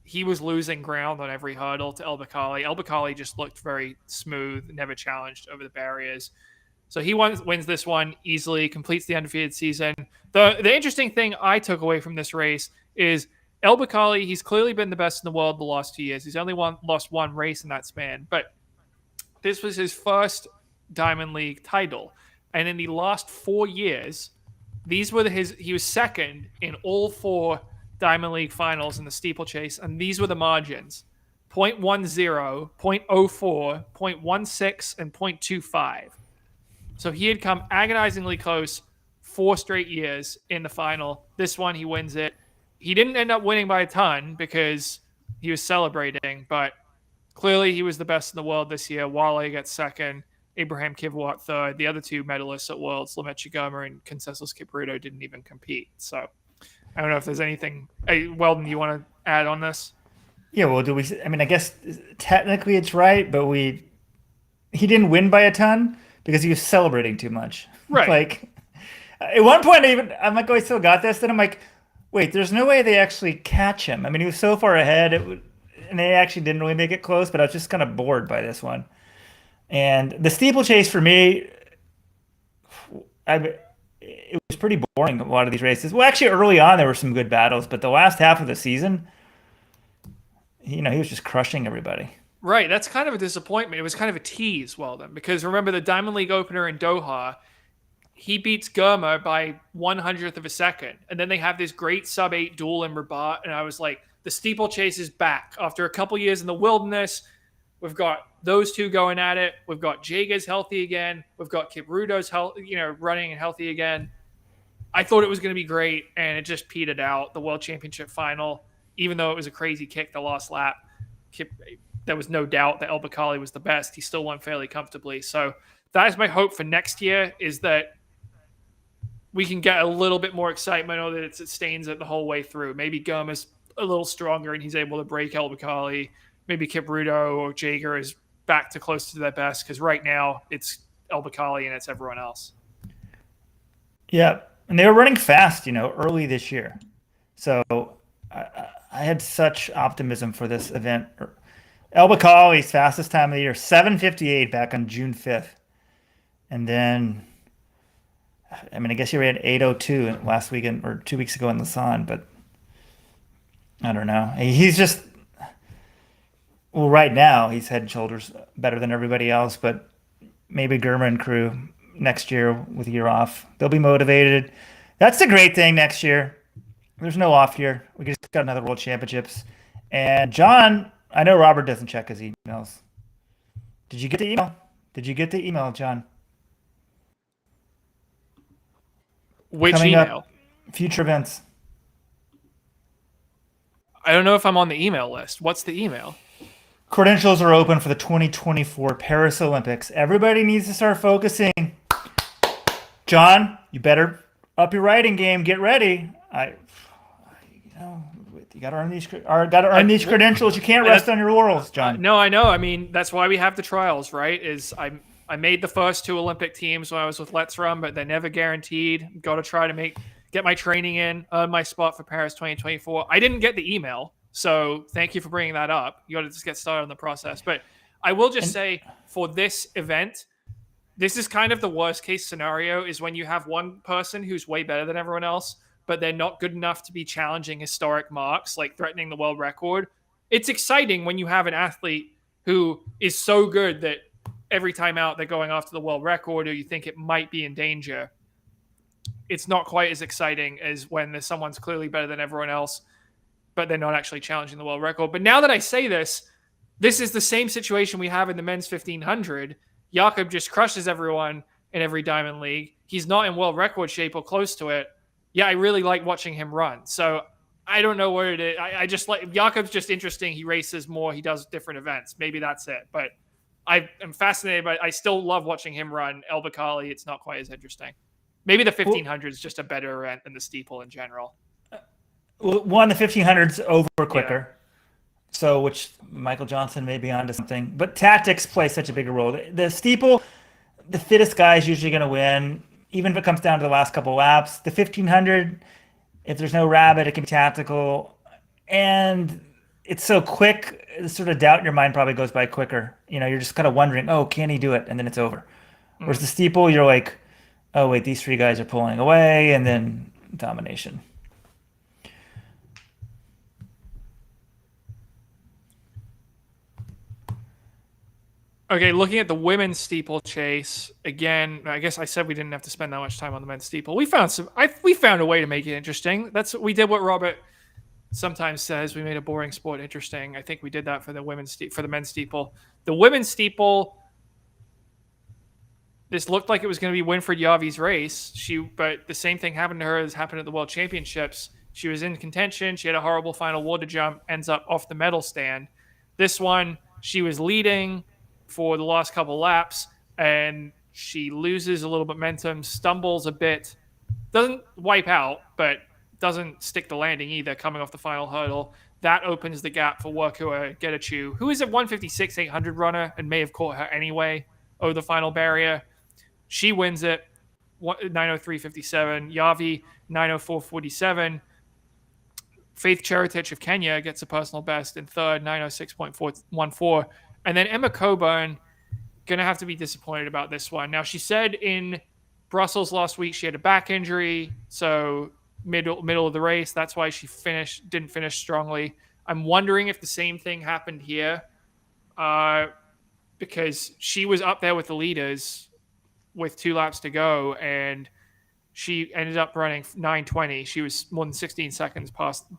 he was losing ground on every hurdle to El Bakkali. El Bakkali just looked very smooth, never challenged over the barriers. So he wins this one easily, completes the undefeated season. The interesting thing I took away from this race is El Bakkali, he's clearly been the best in the world the last 2 years. He's only lost one race in that span. But this was his first Diamond League title. And in the last 4 years, he was second in all 4 Diamond League finals in the steeplechase, and these were the margins: 0.10, 0.04, 0.16, and 0.25. So he had come agonizingly close 4 straight years in the final. This one, he wins it. He didn't end up winning by a ton because he was celebrating, but clearly he was the best in the world this year. Wale gets second, Abraham Kivwat third. The other 2 medalists at Worlds, Lamette Goma and Conseslus Kipruto, didn't even compete. So I don't know if there's anything. Hey, Weldon, you want to add on this? Yeah, well, I guess technically it's right, but he didn't win by a ton because he was celebrating too much. Right. Like, at one point, I'm like, oh, he still got this. Then I'm like, wait, there's no way they actually catch him. I mean, he was so far ahead, and they actually didn't really make it close, but I was just kind of bored by this one. And the steeplechase for me, it was pretty boring, a lot of these races. Well, actually, early on, there were some good battles, but the last half of the season, he was just crushing everybody. Right, that's kind of a disappointment. It was kind of a tease, Weldon, because remember the Diamond League opener in Doha, he beats Goma by 1/100th of a second, and then they have this great sub-8 duel in Rabat, and I was like, the steeplechase is back. After a couple years in the wilderness, we've got those 2 going at it. We've got Jager's healthy again. We've got Kipruto's running and healthy again. I thought it was going to be great, and it just petered out. The World Championship final, even though it was a crazy kick the last lap, there was no doubt that El Bakkali was the best. He still won fairly comfortably. So that is my hope for next year, is that we can get a little bit more excitement, or that it sustains it the whole way through. Maybe Goma's a little stronger and he's able to break El Bakkali. Maybe Kipruto or Jager is back to close to their best, because right now it's El Bakkali and it's everyone else. Yeah, and they were running fast, early this year. So I had such optimism for this event. El Bakkali's fastest time of the year, 7:58 back on June 5th. And then, I guess he ran 8:02 last weekend or 2 weeks ago in Lausanne, but I don't know. He's just, well, right now he's head and shoulders better than everybody else, but maybe Germa and crew next year with a year off, they'll be motivated. That's the great thing next year. There's no off year. We just got another World Championships. And John, I know Robert doesn't check his emails. Did you get the email? John? Which Coming email? Up, future events. I don't know if I'm on the email list. What's the email? Credentials are open for the 2024 Paris Olympics. Everybody needs to start focusing. John, you better up your writing game. Get ready. You got to earn these credentials. You can't rest on your laurels, John. No, I know. I mean, that's why we have the trials, right? I made the first 2 Olympic teams when I was with Let's Run, but they're never guaranteed. Got to try to get my training in, earn my spot for Paris 2024. I didn't get the email, so thank you for bringing that up. You got to just get started on the process. But I will just say, for this event, this is kind of the worst case scenario, is when you have one person who's way better than everyone else, but they're not good enough to be challenging historic marks, like threatening the world record. It's exciting when you have an athlete who is so good that every time out they're going after the world record, or you think it might be in danger. It's not quite as exciting as when there's someone's clearly better than everyone else, but they're not actually challenging the world record. But now that I say this is the same situation we have in the men's 1500. Jakob just crushes everyone in every Diamond League. He's not in world record shape or close to it. Yeah, I really like watching him run. So I don't know what it is. I just like, Jakob's just interesting. He races more. He does different events. Maybe that's it. But I am fascinated, but I still love watching him run. El Bakkali, it's not quite as interesting. Maybe the 1500 is just a better event than the steeple in general. Well, the 1500's over quicker. Yeah. So, which Michael Johnson may be onto something. But tactics play such a bigger role. The steeple, the fittest guy is usually going to win, even if it comes down to the last couple laps. The 1500, if there's no rabbit, it can be tactical. And it's so quick, the sort of doubt in your mind probably goes by quicker. You're just kind of wondering, oh, can he do it? And then it's over. Whereas the steeple, you're like, oh, wait, these 3 guys are pulling away, and then domination. Okay, looking at the women's steeplechase again. I guess I said we didn't have to spend that much time on the men's steeple. We found we found a way to make it interesting. We did what Robert sometimes says. We made a boring sport interesting. I think we did that for the men's steeple. The women's steeple. This looked like it was going to be Winfried Yavi's race. But the same thing happened to her as happened at the World Championships. She was in contention. She had a horrible final water jump. Ends up off the medal stand. This one, she was leading for the last couple laps, and she loses a little momentum, stumbles a bit, doesn't wipe out, but doesn't stick the landing either, coming off the final hurdle. That opens the gap for Workua Getachew, who is a 156 800 runner and may have caught her anyway over the final barrier. She wins it, 9:03.57. Yavi, 9:04.47. Faith Cheritich of Kenya gets a personal best in third, 9:06.14. And then Emma Coburn, going to have to be disappointed about this one. Now, she said in Brussels last week she had a back injury, so middle of the race. That's why she didn't finish strongly. I'm wondering if the same thing happened here, because she was up there with the leaders with 2 laps to go, and she ended up running 9:20. She was more than 16 seconds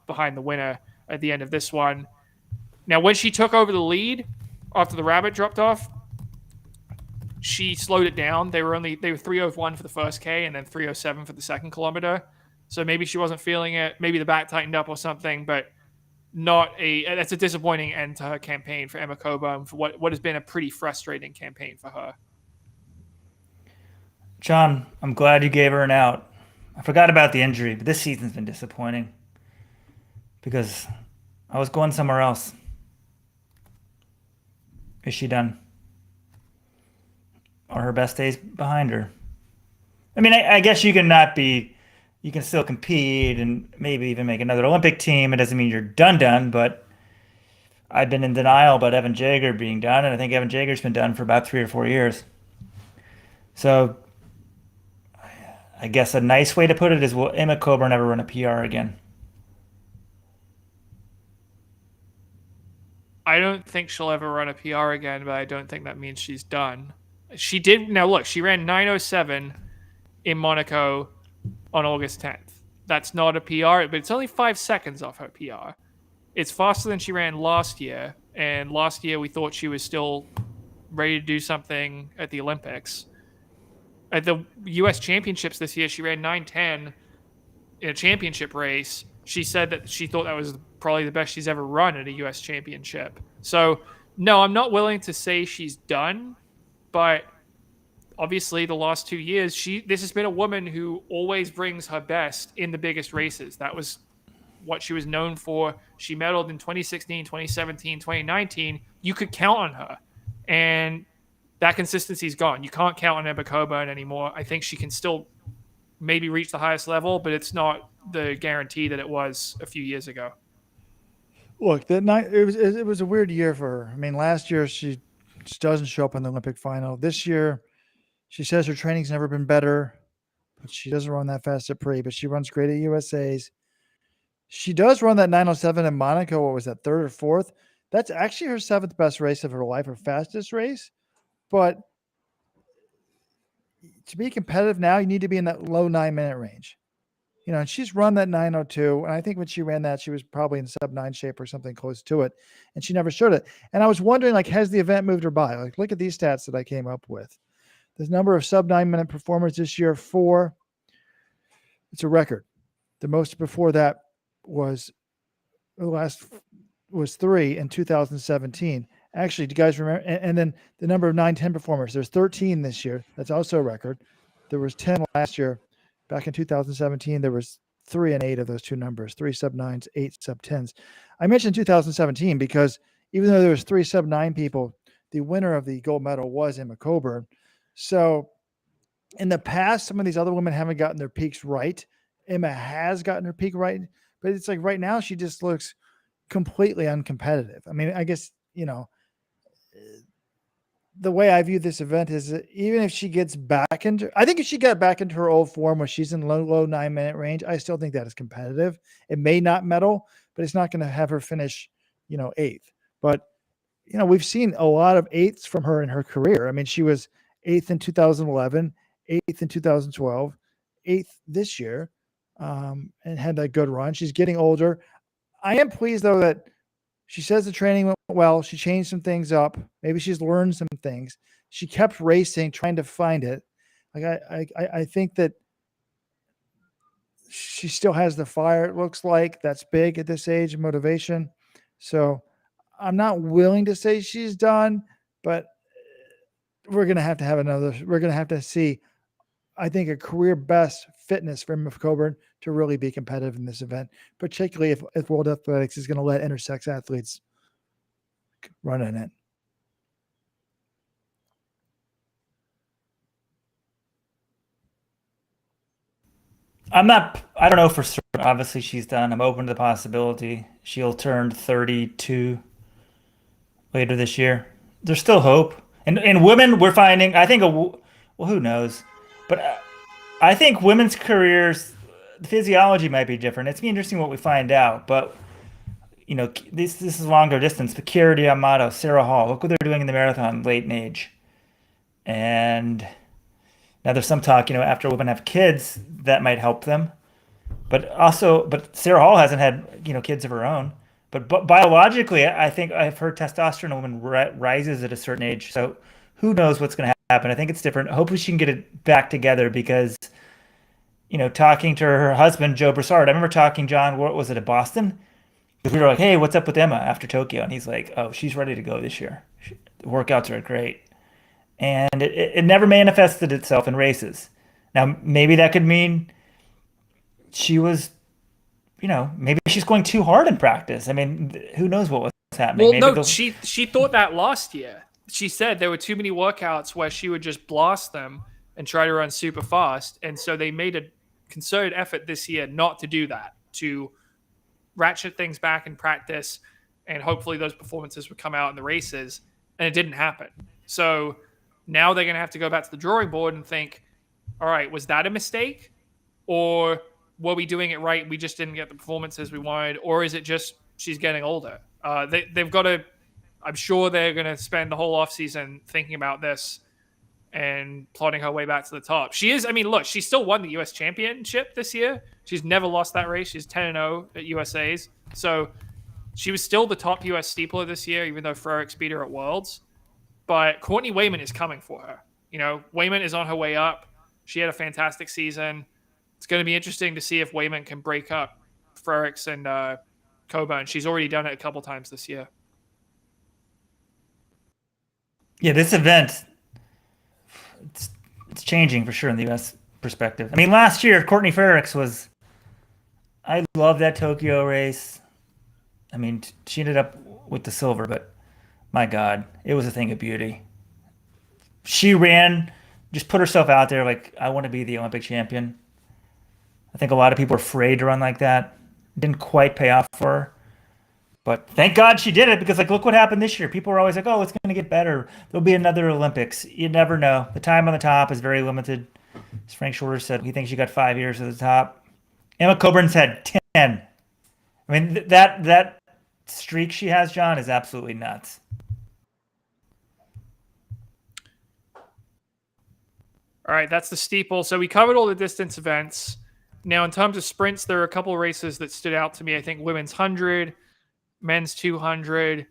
behind the winner at the end of this one. Now, when she took over the lead after the rabbit dropped off, she slowed it down. They were 3:01 for the first K and then 3:07 for the second kilometer. So maybe she wasn't feeling it. Maybe the back tightened up or something, but that's a disappointing end to her campaign for Emma Coburn, for what has been a pretty frustrating campaign for her. John, I'm glad you gave her an out. I forgot about the injury, but this season's been disappointing because I was going somewhere else. Is she done? Are her best days behind her? I mean, I guess you can still compete and maybe even make another Olympic team. It doesn't mean you're done, but I've been in denial about Evan Jager being done, and I think Evan Jager's been done for about 3 or 4 years. So I guess a nice way to put it is, will Emma Coburn ever run a PR again? I don't think she'll ever run a PR again, but I don't think that means she's done. She did. Now, look, she ran 9:07 in Monaco on August 10th. That's not a PR, but it's only 5 seconds off her PR. It's faster than she ran last year, and last year we thought she was still ready to do something at the Olympics. At the U.S. Championships this year, she ran 9:10 in a championship race. She said that she thought that was probably the best she's ever run at a U.S. championship. So, no, I'm not willing to say she's done, but obviously the last 2 years, this has been a woman who always brings her best in the biggest races. That was what she was known for. She medaled in 2016, 2017, 2019. You could count on her. And that consistency's gone. You can't count on Emma Coburn anymore. I think she can still maybe reach the highest level, but it's not the guarantee that it was a few years ago. Look, it was a weird year for her. I mean, last year she just doesn't show up in the Olympic final. This year, she says her training's never been better, but she doesn't run that fast at Prix, but she runs great at USA's. She does run that 9:07 in Monaco. What was that, 3rd or 4th? That's actually her 7th best race of her life, her fastest race. But to be competitive now, you need to be in that low 9-minute range. You know, and she's run that 9:02. And I think when she ran that, she was probably in sub-9 shape or something close to it. And she never showed it. And I was wondering, like, has the event moved her by? Like, look at these stats that I came up with. The number of sub-9-minute performers this year, 4. It's a record. The most before that was 3 in 2017. Actually, do you guys remember? And then the number of 9-10 performers, there's 13 this year. That's also a record. There was 10 last year. Back in 2017, there was 3 and 8 of those two numbers, 3 sub-9s, 8 sub-10s. I mentioned 2017 because even though there was 3 sub-9 people, the winner of the gold medal was Emma Coburn. So in the past, some of these other women haven't gotten their peaks right. Emma has gotten her peak right, but it's like right now she just looks completely uncompetitive. I mean, I guess, you know, the way I view this event is that even if she gets back into, I think if she got back into her old form where she's in low 9-minute range, I still think that is competitive. It may not medal, but it's not going to have her finish, 8th. But we've seen a lot of eighths from her in her career. I mean, she was eighth in 2011, eighth in 2012, eighth this year, and had that good run. She's getting older. I am pleased though that she says the training went well. She changed some things up. Maybe she's learned some things. She kept racing, trying to find it. Like I think that she still has the fire. It looks like that's big at this age, motivation. So I'm not willing to say she's done, but we're gonna have to have another. We're gonna have to see, I think, a career best fitness for Emma Coburn to really be competitive in this event, particularly if World Athletics is going to let intersex athletes run in it. I don't know for certain. Obviously, she's done. I'm open to the possibility she'll turn 32 later this year. There's still hope. And in women, we're finding, I think, well, who knows? But I think women's careers, the physiology might be different. It's be interesting what we find out. But, this is longer distance. The Kira Amato, Sarah Hall, look what they're doing in the marathon late in age. And now there's some talk, after women have kids, that might help them. But Sarah Hall hasn't had, kids of her own. But biologically, I think I've heard testosterone in a woman rises at a certain age. So who knows what's going to happen? I think it's different. Hopefully she can get it back together because, talking to her husband, Joe Broussard, I remember talking, John, what was it, at Boston? Because we were like, hey, what's up with Emma after Tokyo? And he's like, oh, she's ready to go this year. The workouts are great. And it never manifested itself in races. Now, maybe that could mean she was, maybe she's going too hard in practice. I mean, who knows what was happening? Well, maybe no, she thought that last year. She said there were too many workouts where she would just blast them and try to run super fast. And so they made a concerted effort this year not to do that, to ratchet things back in practice, and hopefully those performances would come out in the races. And it didn't happen. So now they're going to have to go back to the drawing board and think, all right, was that a mistake? Or were we doing it right? We just didn't get the performances we wanted. Or is it just she's getting older? They've got to, I'm sure they're going to spend the whole offseason thinking about this and plotting her way back to the top. She is, I mean, look, she still won the U.S. championship this year. She's never lost that race. She's 10-0 at USA's. So she was still the top U.S. steepler this year, even though Frerichs beat her at Worlds. But Courtney Wayman is coming for her. Wayman is on her way up. She had a fantastic season. It's going to be interesting to see if Wayman can break up Frerichs and Coburn. She's already done it a couple times this year. Yeah, this event, it's changing for sure in the U.S. perspective. I mean, last year, Courtney Frerichs I love that Tokyo race. I mean, she ended up with the silver, but my God, it was a thing of beauty. She ran, just put herself out there like, I want to be the Olympic champion. I think a lot of people are afraid to run like that. It didn't quite pay off for her. But thank God she did it because, look what happened this year. People were always like, oh, it's going to get better. There'll be another Olympics. You never know. The time on the top is very limited. As Frank Shorter said, he thinks she got 5 years at the top. Emma Coburn's had 10. I mean, that streak she has, John, is absolutely nuts. All right, that's the steeple. So we covered all the distance events. Now, in terms of sprints, there are a couple of races that stood out to me. I think women's 100, men's 200.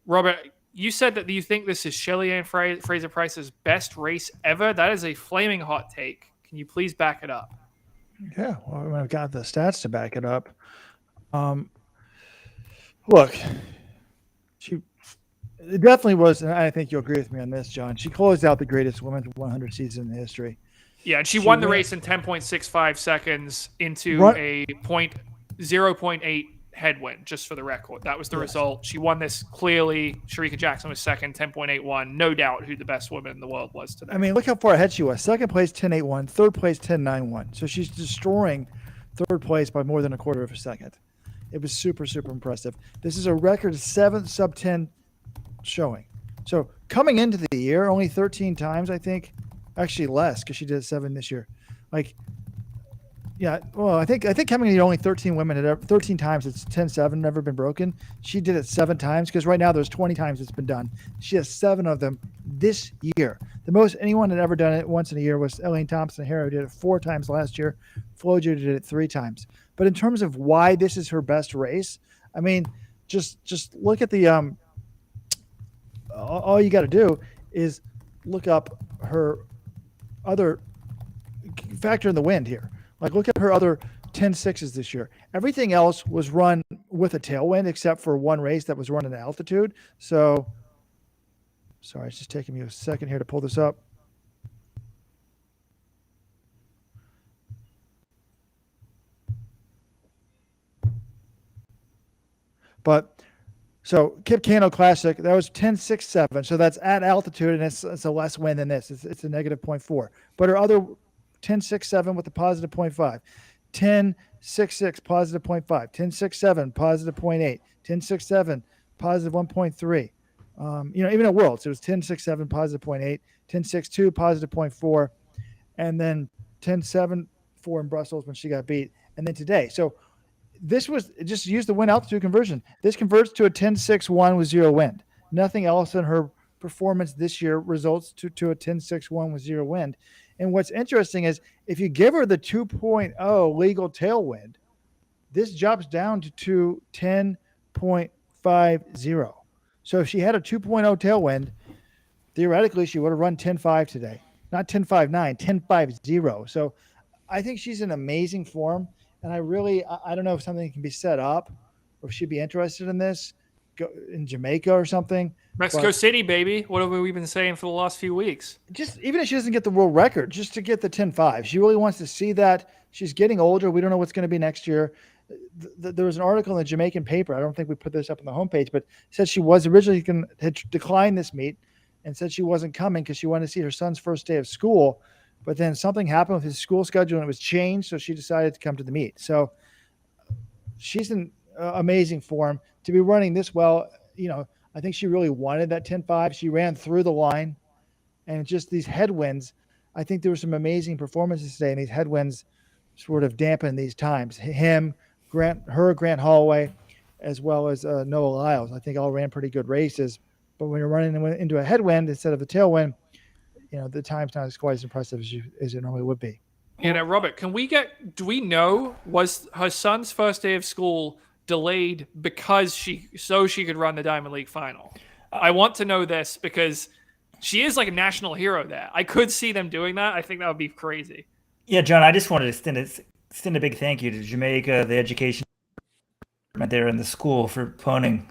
Robert, you said that you think this is Shelly-Ann Fraser-Price's best race ever. That is a flaming hot take. Can you please back it up? Yeah, well, I've got the stats to back it up. Look, it definitely was, and I think you'll agree with me on this, John. She closed out the greatest women's 100 season in history. Yeah, and she won the race in 10.65 seconds into a 0.8 headwind, just for the record. That was the result. She won this clearly. Shericka Jackson was second, 10.81. No doubt who the best woman in the world was today. I mean, look how far ahead she was. Second place, 10.81. Third place, 10.91. So she's destroying third place by more than a quarter of a second. It was super, super impressive. This is a record 7 sub-10 showing. So coming into the year, only 13 times, I think. Actually less because she did 7 this year. Yeah, well, I think coming in only 13 women had 13 times. It's 10-7, never been broken. She did it 7 times because right now there's 20 times it's been done. She has 7 of them this year. The most anyone had ever done it once in a year was Elaine Thompson Harrow, did it 4 times last year. Flojo did it 3 times. But in terms of why this is her best race, I mean, just look at the all you got to do is look up her other factor in the wind here. Like, look at her other 10-6s this year. Everything else was run with a tailwind except for one race that was run at altitude. So, sorry, it's just taking me a second here to pull this up. But so Kip Cano Classic, that was 10-6-7. So that's at altitude, and it's a less wind than this. It's a negative 0.4. But her other 10-6-7 with a positive 0.5, 10-6-6 positive 0.5, 10-6-7 positive 0.8, 10-6-7 positive 1.3. Even at Worlds, it was 10-6-7 positive 0.8, 10-6-2 positive 0.4, and then 10-7-4 in Brussels when she got beat, and then today. So this was just use the wind altitude conversion. This converts to a 10-6-1 with 0 wind. Nothing else in her performance this year results to a 10-6-1 with 0 wind. And what's interesting is if you give her the 2.0 legal tailwind, this drops down to 10.50. So if she had a 2.0 tailwind, theoretically she would have run 10.5 today. Not 10.59, 10.50. So I think she's in amazing form. And I don't know if something can be set up or if she'd be interested in this, go in Jamaica or something. Mexico City, baby. What have we been saying for the last few weeks? Just even if she doesn't get the world record, just to get the 10.5. She really wants to see that. She's getting older. We don't know what's going to be next year. There was an article in the Jamaican paper. I don't think we put this up on the homepage, but said she was originally had declined this meet and said she wasn't coming because she wanted to see her son's first day of school. But then something happened with his school schedule and it was changed, so she decided to come to the meet. So she's in amazing form to be running this well. I think she really wanted that 10.5. She ran through the line, and just these headwinds. I think there were some amazing performances today, and these headwinds sort of dampened these times. Grant Holloway, as well as Noah Lyles. I think all ran pretty good races. But when you're running into a headwind instead of a tailwind, the time's not quite as impressive as it normally would be. Robert, do we know, was her son's first day of school delayed because she could run the Diamond League final? I want to know this because she is like a national hero there. I could see them doing that. I think that would be crazy. Yeah, John, I just wanted to extend a big thank you to Jamaica, the education department there in the school for phoning.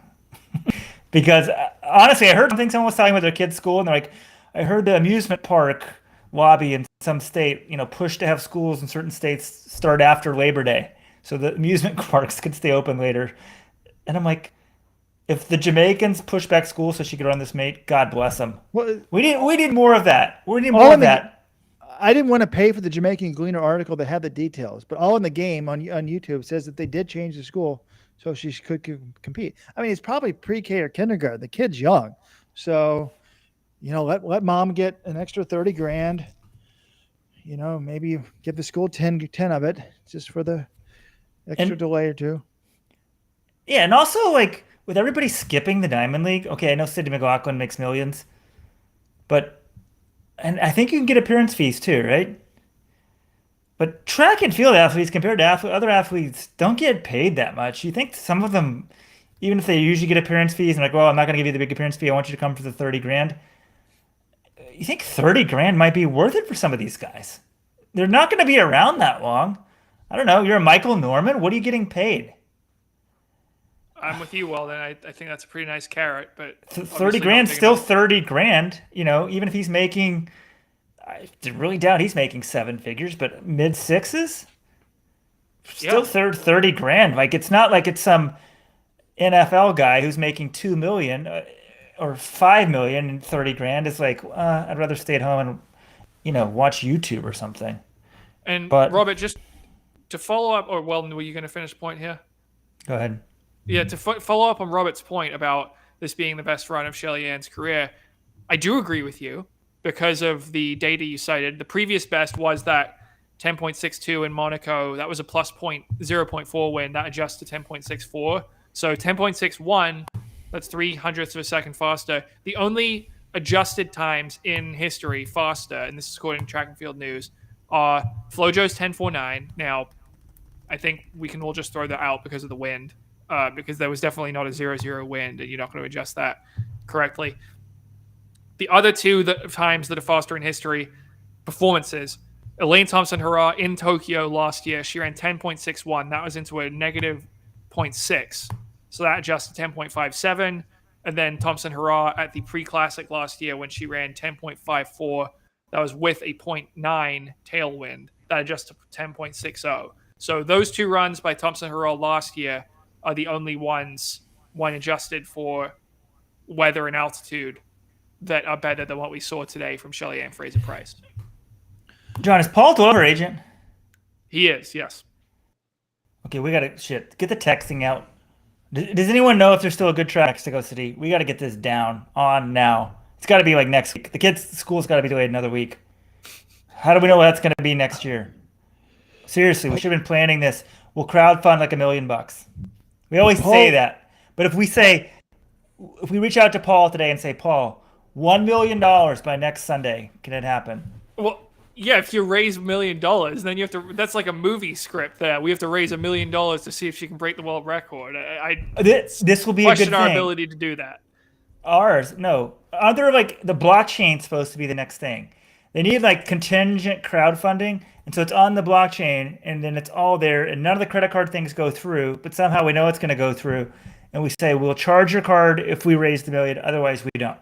Because honestly, I heard someone was talking about their kid's school, and they're like, I heard the amusement park lobby in some state, push to have schools in certain states start after Labor Day, so the amusement parks could stay open later. And I'm like, if the Jamaicans push back school so she could run this meet, God bless them. Well, we need more of that. We need more of that. I didn't want to pay for the Jamaican Gleaner article that had the details, but all in the game on YouTube says that they did change the school so she could compete. I mean, it's probably pre-K or kindergarten. The kid's young, so let mom get an extra $30,000. Maybe give the school 10 of it just for the extra delay or two. Yeah, and also like with everybody skipping the Diamond League. Okay, I know Sidney McLaughlin makes millions, and I think you can get appearance fees too, right? But track and field athletes compared to other athletes don't get paid that much. You think some of them, even if they usually get appearance fees, and like, well, I'm not going to give you the big appearance fee. I want you to come for the $30,000. You think $30,000 might be worth it for some of these guys? They're not going to be around that long. I don't know. You're a Michael Norman. What are you getting paid? I'm with you, Weldon. I think that's a pretty nice carrot, but $30,000 still $30,000. Even if he's making, I really doubt he's making 7 figures, but mid sixes, still $30,000. Like, it's not like it's some NFL guy who's making $2 million or $5 million and $30,000. Is like, I'd rather stay at home and watch YouTube or something. But Robert, just to follow up, or Weldon, were you going to finish the point here? Go ahead. Yeah, to follow up on Robert's point about this being the best run of Shelly Ann's career, I do agree with you because of the data you cited. The previous best was that 10.62 in Monaco. That was a plus 0.4 wind. That adjusts to 10.64. So 10.61, that's 0.03 of a second faster. The only adjusted times in history faster, and this is according to Track and Field News, are Flojo's 10.49. Now, I think we can all just throw that out because of the wind, because there was definitely not a 0-0 wind, and you're not going to adjust that correctly. The other two times that are faster in history, performances. Elaine Thompson-Herah in Tokyo last year, she ran 10.61. That was into a negative 0.6. So that adjusts to 10.57. And then Thompson-Herah at the pre-classic last year when she ran 10.54. That was with a 0.9 tailwind. That adjusts to 10.60. So those two runs by Thompson-Herah last year are the only ones, when adjusted for weather and altitude, that are better than what we saw today from Shelly-Ann Fraser-Pryce. John, is Paul Glover agent? He is, yes. Okay, we got to get the texting out. Does anyone know if there's still a good track in Mexico City? We got to get this down on now. It's got to be like next week. The school's got to be delayed another week. How do we know what that's going to be next year? Seriously, we should have been planning this. We'll crowdfund like $1 million. We always say that. But if we reach out to Paul today and say, Paul, $1 million by next Sunday, can it happen? Well, yeah, if you raise $1 million, then you have to. That's like a movie script. That we have to raise $1 million to see if she can break the world record. This will be a good question thing. Our ability to do that. Ours, no. Other like the blockchain's supposed to be the next thing. They need like contingent crowdfunding, and so it's on the blockchain, and then it's all there, and none of the credit card things go through, but somehow we know it's going to go through, and we say we'll charge your card if we raise the $1 million, otherwise we don't.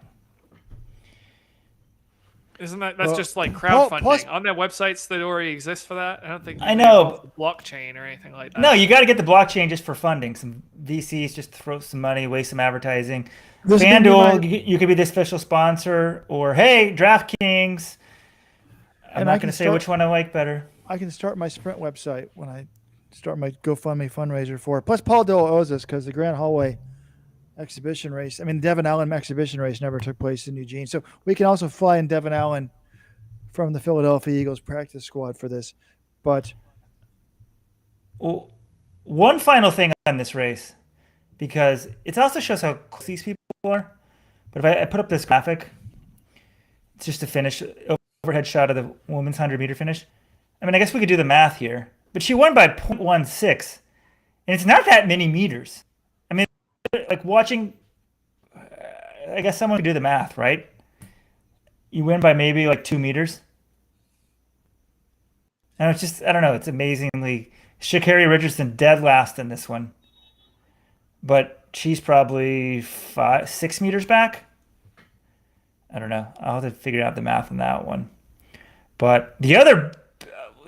Isn't that's just like crowdfunding on their websites that already exist for that? I don't think. I know blockchain or anything like that. No, you got to get the blockchain just for funding. Some VCs just throw some money, waste some advertising. FanDuel, you could be the official sponsor, or hey, DraftKings. I'm not going to say which one I like better. I can start my Sprint website when I start my GoFundMe fundraiser for it. Plus, Paul Dill owes us because the Grand Hallway exhibition race. I mean, Devon Allen exhibition race never took place in Eugene. So we can also fly in Devon Allen from the Philadelphia Eagles practice squad for this. But one final thing on this race, because it also shows how close these people are. But if I put up this graphic, it's just to finish overhead shot of the women's 100-meter finish. I mean, I guess we could do the math here. But she won by 0.16. And it's not that many meters. I mean, like watching, I guess someone could do the math, right? You win by maybe like 2 meters. And it's just, I don't know, it's amazingly, Sha'Carri Richardson dead last in this one. But she's probably 6 meters back. I don't know. I'll have to figure out the math on that one. But the other,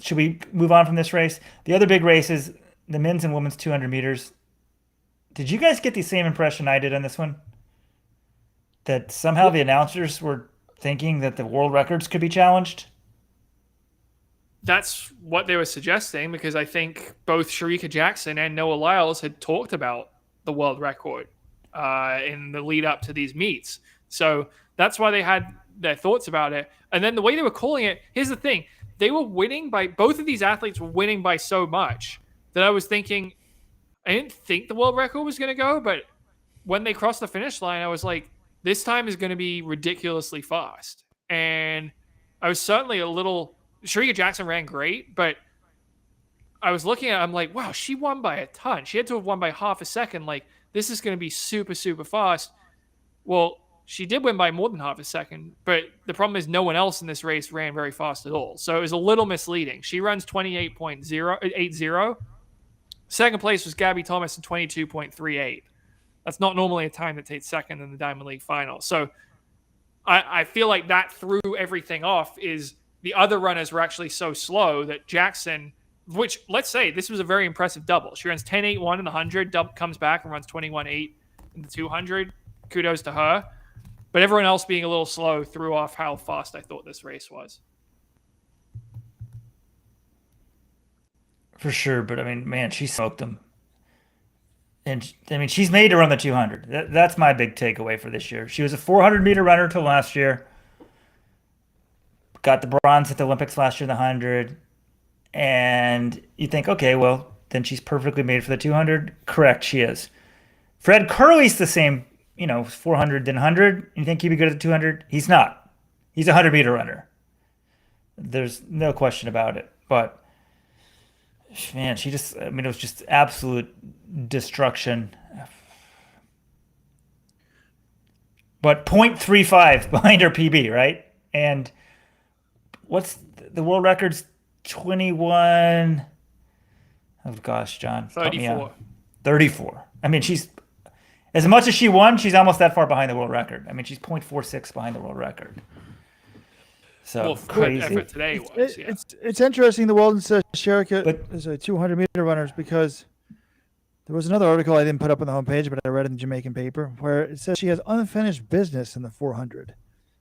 should we move on from this race? The other big race is the men's and women's 200 meters. Did you guys get the same impression I did on this one? That somehow the announcers were thinking that the world records could be challenged? That's what they were suggesting, because I think both Shericka Jackson and Noah Lyles had talked about the world record in the lead up to these meets. So that's why they had their thoughts about it. And then the way they were calling it, here's the thing. They were winning by, both of these athletes were winning by so much that I was thinking, I didn't think the world record was going to go, but when they crossed the finish line, I was like, this time is going to be ridiculously fast. And I was certainly a little, Shericka Jackson ran great, but I was looking at it, I'm like, wow, she won by a ton. She had to have won by half a second. Like, this is going to be super, super fast. Well, she did win by more than half a second, but the problem is no one else in this race ran very fast at all. So it was a little misleading. She runs 28.80. Second place was Gabby Thomas in 22.38. That's not normally a time that takes second in the Diamond League final. So I feel like that threw everything off. Is the other runners were actually so slow that Jackson, which let's say this was a very impressive double. She runs 10.81 in the 100, comes back and runs 21.8 in the 200. Kudos to her. But everyone else being a little slow threw off how fast I thought this race was. For sure, but I mean, man, she smoked them. And I mean, she's made to run the 200. That's my big takeaway for this year. She was a 400-meter runner till last year. Got the bronze at the Olympics last year in the 100. And you think, okay, well, then she's perfectly made for the 200. Correct, she is. Fred Curley's the same, 400 than 100. You think he'd be good at the 200? He's not. He's a 100-meter runner. There's no question about it. But, man, it was just absolute destruction. But 0.35 behind her PB, right? And what's the world record's 21? Oh, gosh, John. Help me out. 34. I mean, she's as much as she won, she's almost that far behind the world record. I mean, she's 0.46 behind the world record. So crazy. Effort today was, it's interesting the Weldon says Sherika is a 200-meter runners because there was another article I didn't put up on the homepage, but I read in the Jamaican paper where it says she has unfinished business in the 400.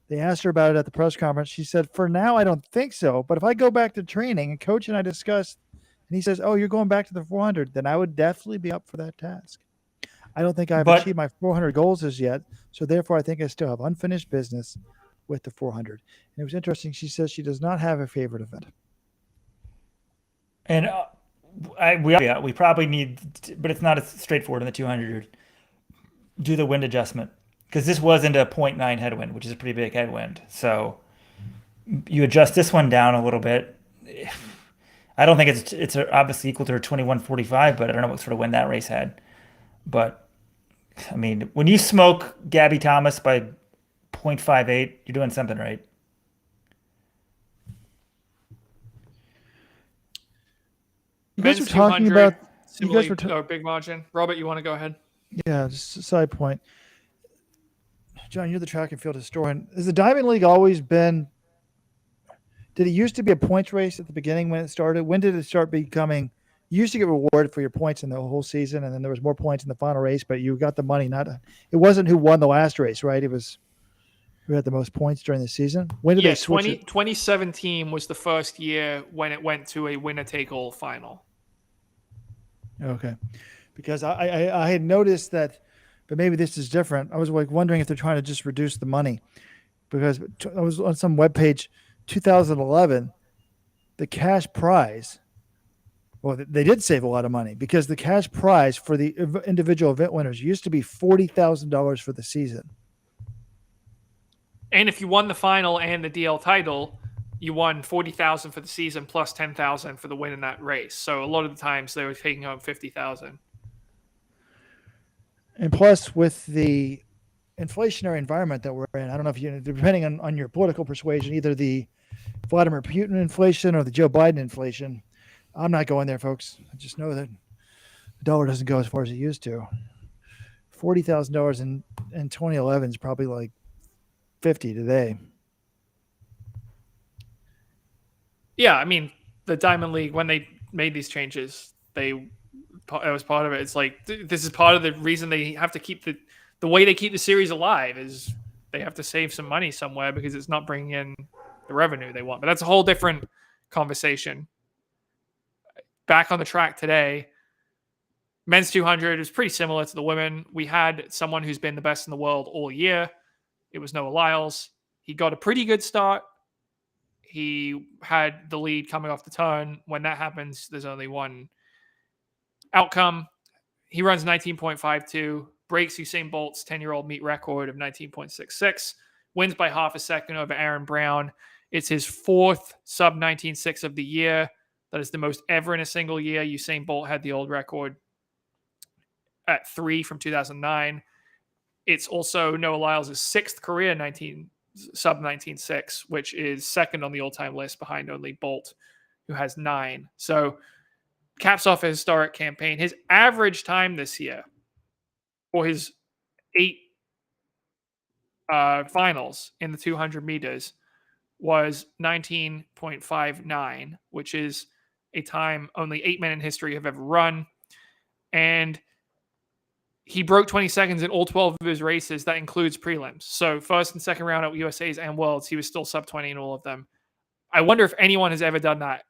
They asked her about it at the press conference. She said, "For now, I don't think so. But if I go back to training and coach and I discussed, and he says, 'Oh, you're going back to the 400,' then I would definitely be up for that task. I don't think I've achieved my 400 goals as yet, so therefore I think I still have unfinished business with the 400." And it was interesting. She says she does not have a favorite event. And we probably need, but it's not as straightforward in the 200. Do the wind adjustment because this wasn't a 0.9 headwind, which is a pretty big headwind. So you adjust this one down a little bit. I don't think it's obviously equal to her 21:45, but I don't know what sort of wind that race had. But I mean, when you smoke Gabby Thomas by 0.58, you're doing something right. You guys were talking about big margin. Robert, you want to go ahead? Yeah, just a side point. John, you're the track and field historian. Has the Diamond League always been? Did it used to be a points race at the beginning when it started? When did it start becoming? You used to get rewarded for your points in the whole season, and then there was more points in the final race, but you got the money. It wasn't who won the last race, right? It was who had the most points during the season. When did they switch it? 2017 was the first year when it went to a winner-take-all final. Okay, because I had noticed that, but maybe this is different. I was like wondering if they're trying to just reduce the money, because I was on some webpage, 2011, the cash prize. Well, they did save a lot of money because the cash prize for the individual event winners used to be $40,000 for the season. And if you won the final and the DL title, you won $40,000 for the season plus $10,000 for the win in that race. So a lot of the times they were taking home $50,000. And plus, with the inflationary environment that we're in, I don't know if you, depending on your political persuasion, either the Vladimir Putin inflation or the Joe Biden inflation. I'm not going there, folks. I just know that the dollar doesn't go as far as it used to. $40,000 in 2011 is probably like $50 today. Yeah, I mean, the Diamond League, when they made these changes, it was part of it. It's like, this is part of the reason they have to keep the way they keep the series alive is they have to save some money somewhere because it's not bringing in the revenue they want. But that's a whole different conversation. Back on the track today, men's 200 is pretty similar to the women. We had someone who's been the best in the world all year. It was Noah Lyles. He got a pretty good start. He had the lead coming off the turn. When that happens, there's only one outcome. He runs 19.52, breaks Usain Bolt's 10-year-old meet record of 19.66, wins by half a second over Aaron Brown. It's his fourth sub 19.6 of the year. That is the most ever in a single year. Usain Bolt had the old record at 3 from 2009. It's also Noah Lyles' sixth career sub 19.6, which is second on the all-time list behind only Bolt, who has 9. So caps off a historic campaign. His average time this year for his 8 finals in the 200 meters was 19.59, which is a time only 8 men in history have ever run. And he broke 20 seconds in all 12 of his races. That includes prelims. So first and second round at USA's and Worlds, he was still sub 20 in all of them. I wonder if anyone has ever done that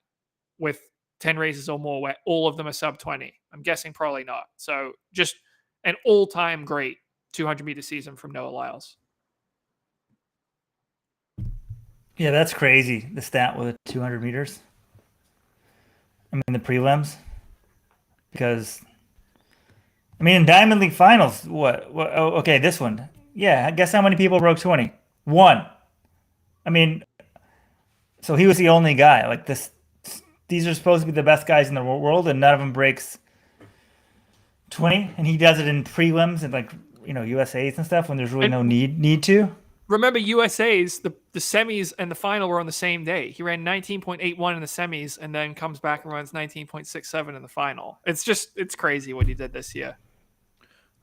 with 10 races or more where all of them are sub 20. I'm guessing probably not. So just an all-time great 200-meter season from Noah Lyles. Yeah, that's crazy, the stat with 200 meters. I mean, the prelims, because I mean, in Diamond League Finals, what? Oh, okay, this one. Yeah, guess how many people broke 20? One. I mean, so he was the only guy. Like this, these are supposed to be the best guys in the world, and none of them breaks 20. And he does it in prelims and like USA's and stuff when there's really And no need to. remember, USA's the semis and the final were on the same day. He ran 19.81 in the semis, and then comes back and runs 19.67 in the final. It's crazy what he did this year.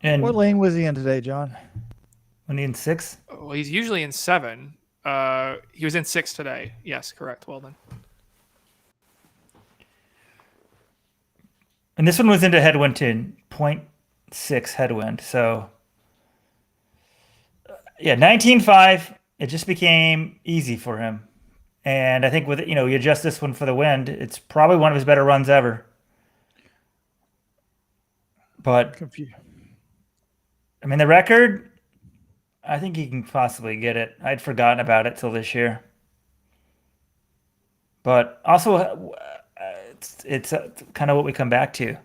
And What lane was he in today, John? when he in 6, Well, he's usually in 7. He was in 6 today. Yes, correct. Well done. and this one was into headwind to 0.6 headwind. So yeah, 19.5. It just became easy for him. And I think with you adjust this one for the wind, it's probably one of his better runs ever. But Confused. I mean, the record, I think he can possibly get it. I'd forgotten about it till this year. But also, it's kind of what we come back to.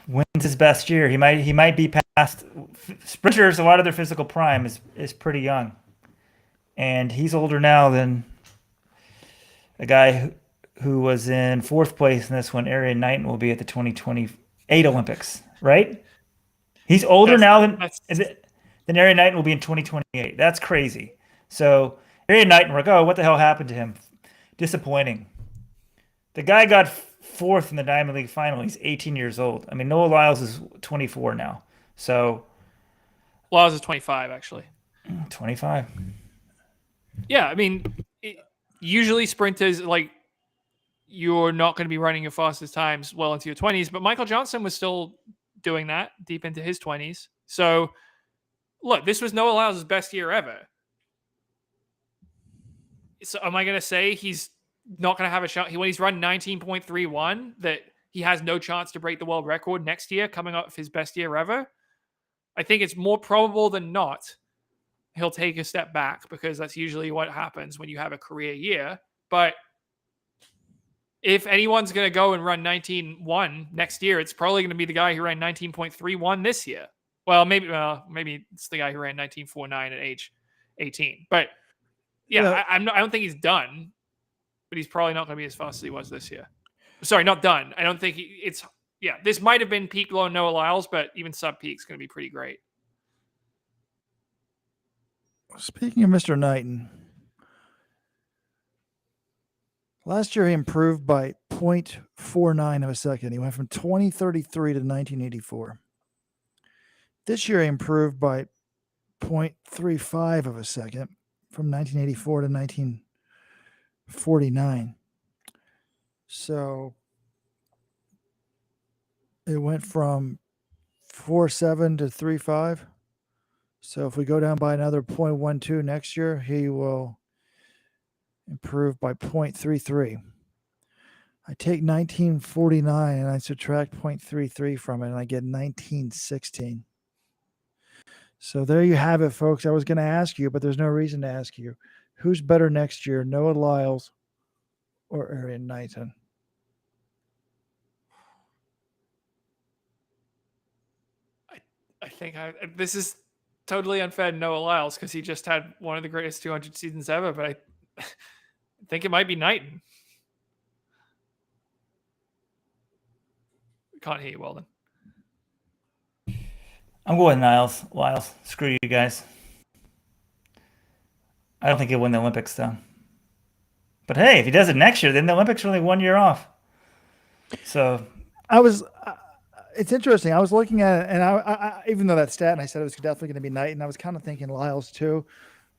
Wins his best year. He might be past sprinters. A lot of their physical prime is pretty young, and he's older now than a guy who was in 4th place in this one. Arian Knighton will be at the 2028 Olympics, right? He's older now than Arian Knighton will be in 2028. That's crazy. So Arian Knighton, we're like, oh, what the hell happened to him? Disappointing. The guy got 4th in the Diamond League final. He's 18 years old. I mean, Noah Lyles is 24 now. So Laws is 25, actually. 25. Yeah, I mean, usually sprinters, like, you're not going to be running your fastest times well into your 20s, but Michael Johnson was still doing that deep into his 20s. So, look, this was Noah Lyles' best year ever. So, am I going to say he's not going to have a shot when he's run 19.31 that he has no chance to break the world record next year coming up with his best year ever? I think it's more probable than not he'll take a step back because that's usually what happens when you have a career year. But if anyone's going to go and run 19.1 next year, it's probably going to be the guy who ran 19.31 this year. Well, maybe it's the guy who ran 19.49 at age 18. But yeah, I don't think he's done, but he's probably not going to be as fast as he was this year. Sorry, not done. I don't think this might have been peak low Noah Lyles, but even sub peak is going to be pretty great. Speaking of Mr. Knighton, last year he improved by 0.49 of a second. He went from 2033 to 1984. This year he improved by 0.35 of a second from 1984 to 1949. So it went from 4.7 to 3.5. So if we go down by another 0.12 next year, he will improve by 0.33. I take 1949 and I subtract 0.33 from it, and I get 1916. So there you have it, folks. I was going to ask you, but there's no reason to ask you. Who's better next year, Noah Lyles or Arian Knighton? I think this is totally unfair to Noah Lyles because he just had one of the greatest 200 seasons ever, but I think it might be Knighton. Can't hear you well then. I'm going Lyles. Screw you guys. I don't think he'll win the Olympics though. But hey, if he does it next year, then the Olympics are only 1 year off. So it's interesting. I was looking at it, and I even though that stat, and I said it was definitely going to be Knighton, I was kind of thinking Lyles too.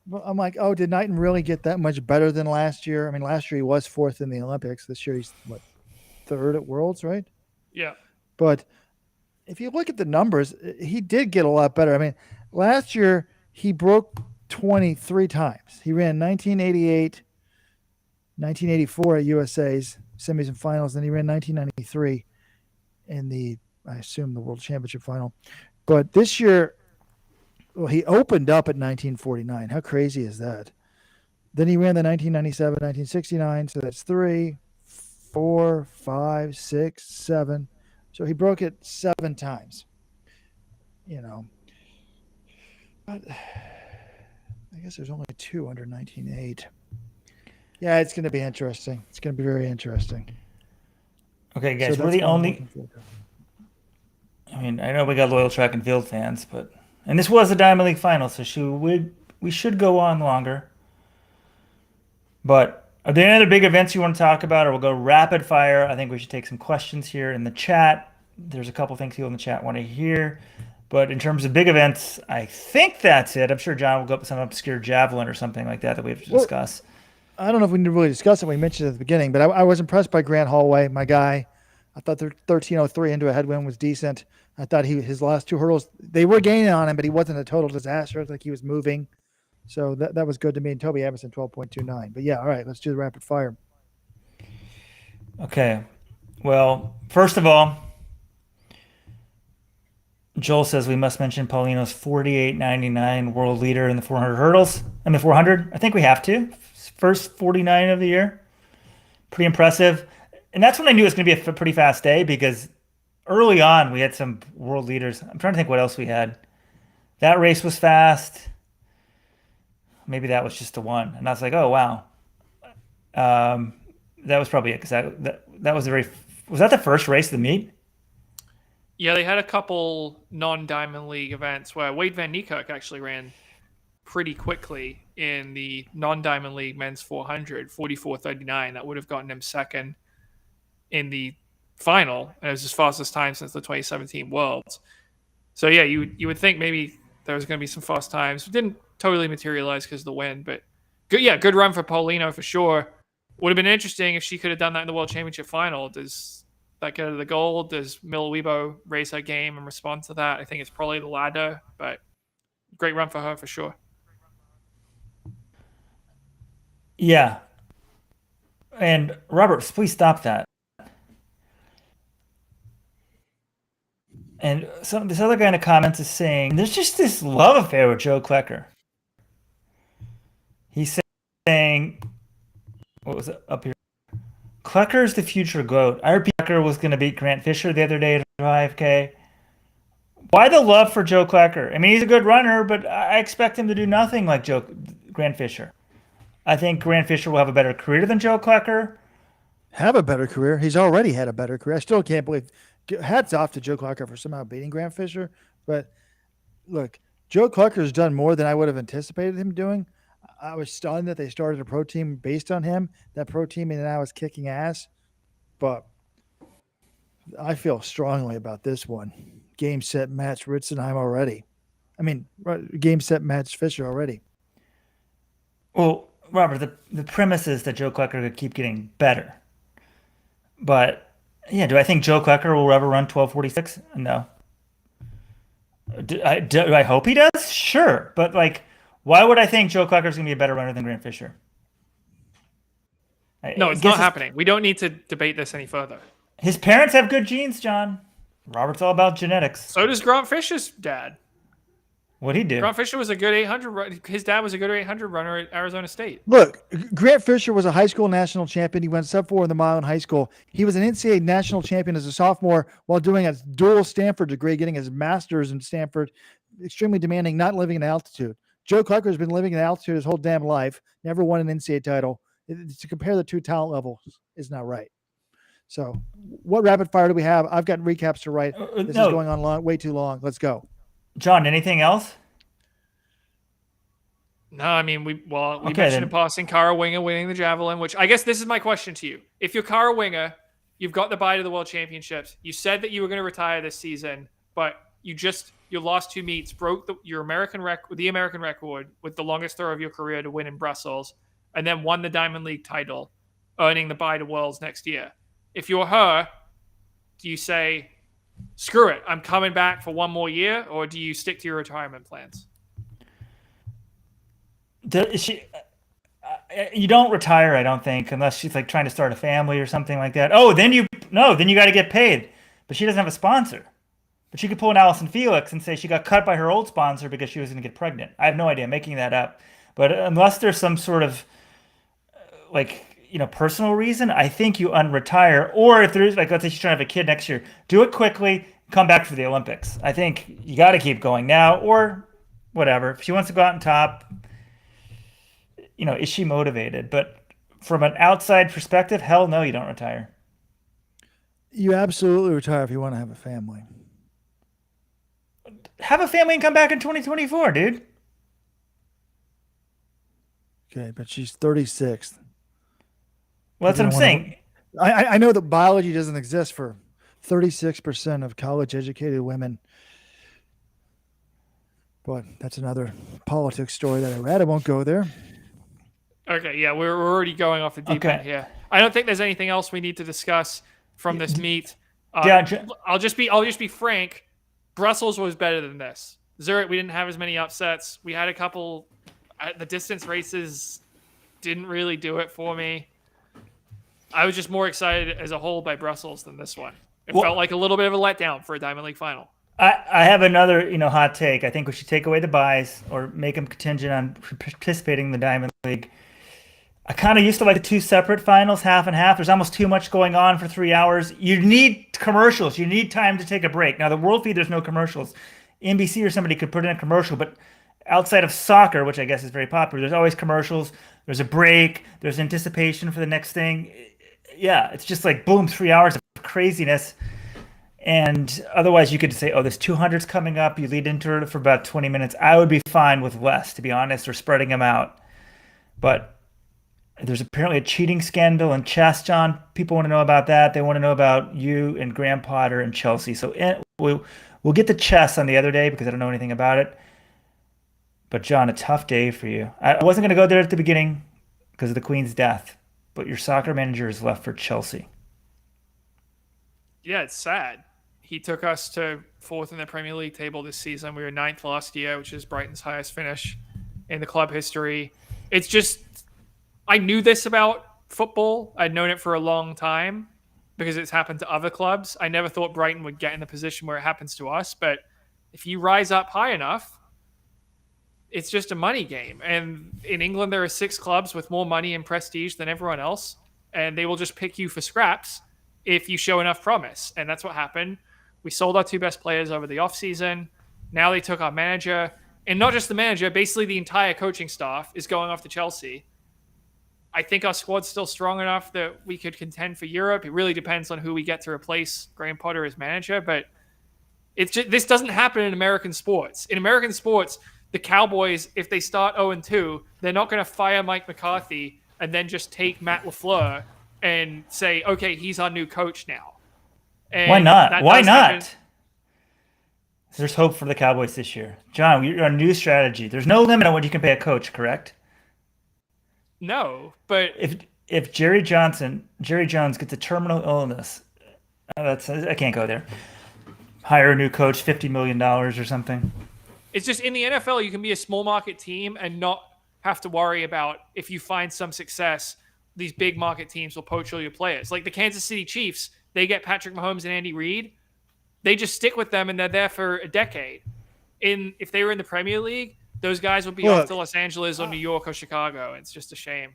But I'm like, oh, did Knighton really get that much better than last year? I mean, last year he was 4th in the Olympics. This year he's 3rd at Worlds, right? Yeah. But if you look at the numbers, he did get a lot better. I mean, last year he broke 23 times. He ran 1988, 1984 at USA's semis and finals. Then he ran 1993 in I assume the World Championship final. But this year, well, he opened up at 1949. How crazy is that? Then he ran the 1997, 1969. So that's 3, 4, 5, 6, 7. So he broke it 7 times. You know, but I guess there's only 2 under 19.8. Yeah, it's going to be interesting. It's going to be very interesting. Okay, guys, So we're that's the what I'm only. looking forward to. I mean, I know we got loyal track and field fans, and this was the Diamond League final, so we should go on longer. But are there any other big events you want to talk about, or we'll go rapid fire? I think we should take some questions here in the chat. There's a couple things people in the chat want to hear. But in terms of big events, I think that's it. I'm sure John will go up with some obscure javelin or something like that we have to discuss. I don't know if we need to really discuss it. We mentioned it at the beginning, but I was impressed by Grant Hallway, my guy. I thought the 13:03 into a headwind was decent. I thought his last 2 hurdles, they were gaining on him, but he wasn't a total disaster. Like he was moving. So that was good to me. And Toby Emerson, 12.29. But yeah, all right, let's do the rapid fire. Okay. Well, first of all, Joel says we must mention Paulino's 48.99 world leader in the 400 hurdles. I mean, 400. I think we have to. First 49 of the year. Pretty impressive. And that's when I knew it was going to be a pretty fast day because early on we had some world leaders. I'm trying to think what else we had. That race was fast. Maybe that was just the one. And I was like, oh, wow. That was probably it because that was was that the first race of the meet? Yeah, they had a couple non-Diamond League events where Wade Van Niekerk actually ran pretty quickly in the non-Diamond League men's 400, 44.39. That would have gotten him second in the final, and it was his fastest time since the 2017 Worlds. So yeah, you would think maybe there was going to be some fast times. It didn't totally materialize because of the wind, but good run for Paulino for sure. Would have been interesting if she could have done that in the World Championship final. Does that get her the gold? Does Mil Weibo raise her game in response to that? I think it's probably the latter, but great run for her for sure. Yeah. And Robert, please stop that. And this other guy in the comments is saying there's just this love affair with Joe Klecker. He's saying, what was it up here? Klecker's the future GOAT. I heard Klecker was going to beat Grant Fisher the other day at 5K. Why the love for Joe Klecker? I mean, he's a good runner, but I expect him to do nothing like Grant Fisher. I think Grant Fisher will have a better career than Joe Klecker. Have a better career. He's already had a better career. I still can't believe. Hats off to Joe Klecker for somehow beating Grant Fisher. But look, Joe Klecker's done more than I would have anticipated him doing. I was stunned that they started a pro team based on him. That pro team now is kicking ass. But I feel strongly about this one. Game, set, match Ritzenheim already. I mean, game, set, match Fisher already. Well, Robert, the premise is that Joe Klecker could keep getting better. But yeah, do I think Joe Klecker will ever run 12:46? No. Do I hope he does? Sure. But like, why would I think Joe Klecker's going to be a better runner than Grant Fisher? No, it's not happening. We don't need to debate this any further. His parents have good genes, John. Robert's all about genetics. So does Grant Fisher's dad. What'd he do? Grant Fisher was a good 800. His dad was a good 800 runner at Arizona State. Look, Grant Fisher was a high school national champion. He went sub-4 in the mile in high school. He was an NCAA national champion as a sophomore while doing a dual Stanford degree, getting his master's in Stanford. Extremely demanding, not living in altitude. Joe Klecker has been living in altitude his whole damn life. Never won an NCAA title. To compare the two talent levels is not right. So, what rapid fire do we have? I've got recaps to write. This is going on way too long. Let's go. John, anything else? No, I mean, we mentioned in passing Kara Winger winning the javelin, which I guess this is my question to you. If you're Kara Winger, you've got the bye to the World Championships. You said that you were going to retire this season, but your last 2 meets broke the American record with the longest throw of your career to win in Brussels, and then won the Diamond League title, earning the bye to Worlds next year. If you're her, do you say, screw it, I'm coming back for 1 more year, or do you stick to your retirement plans? You don't retire, I don't think, unless she's like trying to start a family or something like that. Oh, then you got to get paid. But she doesn't have a sponsor. But she could pull an Allison Felix and say she got cut by her old sponsor because she was going to get pregnant. I have no idea. I'm making that up. But unless there's some sort of personal reason, I think you unretire. Or if there is, like, let's say she's trying to have a kid next year, do it quickly, come back for the Olympics. I think you got to keep going now, or whatever. If she wants to go out on top, is she motivated? But from an outside perspective, hell no, you don't retire. You absolutely retire if you want to have a family. Have a family and come back in 2024, dude. Okay, but she's 36. Well, that's what I'm saying. I know that biology doesn't exist for 36% of college-educated women. But that's another politics story that I read. I won't go there. Okay, yeah, we're already going off the deep end here. I don't think there's anything else we need to discuss from this meet. I'll just be frank. Brussels was better than this. Zurich, we didn't have as many upsets. We had a couple. The distance races didn't really do it for me. I was just more excited as a whole by Brussels than this one. It felt like a little bit of a letdown for a Diamond League final. I have another, hot take. I think we should take away the buys or make them contingent on participating in the Diamond League. I kind of used to like the two separate finals, half and half. There's almost too much going on for 3 hours. You need commercials. You need time to take a break. Now, the World Feed, there's no commercials. NBC or somebody could put in a commercial, but outside of soccer, which I guess is very popular, there's always commercials. There's a break. There's anticipation for the next thing. Yeah, it's just like, boom, 3 hours of craziness. And otherwise, you could say, oh, there's 200s coming up. You lead into it for about 20 minutes. I would be fine with less, to be honest, or spreading them out. But there's apparently a cheating scandal in chess, John. People want to know about that. They want to know about you and Graham Potter and Chelsea. So we'll get to chess on the other day because I don't know anything about it. But, John, a tough day for you. I wasn't going to go there at the beginning because of the Queen's death. But your soccer manager is left for Chelsea. Yeah, it's sad. He took us to 4th in the Premier League table this season. We were 9th last year, which is Brighton's highest finish in the club history. It's just, I knew this about football. I'd known it for a long time because it's happened to other clubs. I never thought Brighton would get in the position where it happens to us. But if you rise up high enough, it's just a money game. And in England, there are 6 clubs with more money and prestige than everyone else. And they will just pick you for scraps if you show enough promise. And that's what happened. We sold our 2 best players over the offseason. Now they took our manager. And not just the manager, basically the entire coaching staff is going off to Chelsea. I think our squad's still strong enough that we could contend for Europe. It really depends on who we get to replace Graham Potter as manager. But it's just, this doesn't happen in American sports. In American sports, the Cowboys, if they start 0-2, they're not going to fire Mike McCarthy and then just take Matt LaFleur and say, okay, he's our new coach now. And why not? Why not? Happen. There's hope for the Cowboys this year. John, you're on a new strategy. There's no limit on what you can pay a coach, correct? No, but if Jerry Jones gets a terminal illness, I can't go there. Hire a new coach, $50 million or something. It's just in the NFL, you can be a small market team and not have to worry about if you find some success, these big market teams will poach all your players. Like the Kansas City Chiefs, they get Patrick Mahomes and Andy Reid. They just stick with them and they're there for a decade. If they were in the Premier League, those guys would be off to Los Angeles or New York or Chicago. It's just a shame.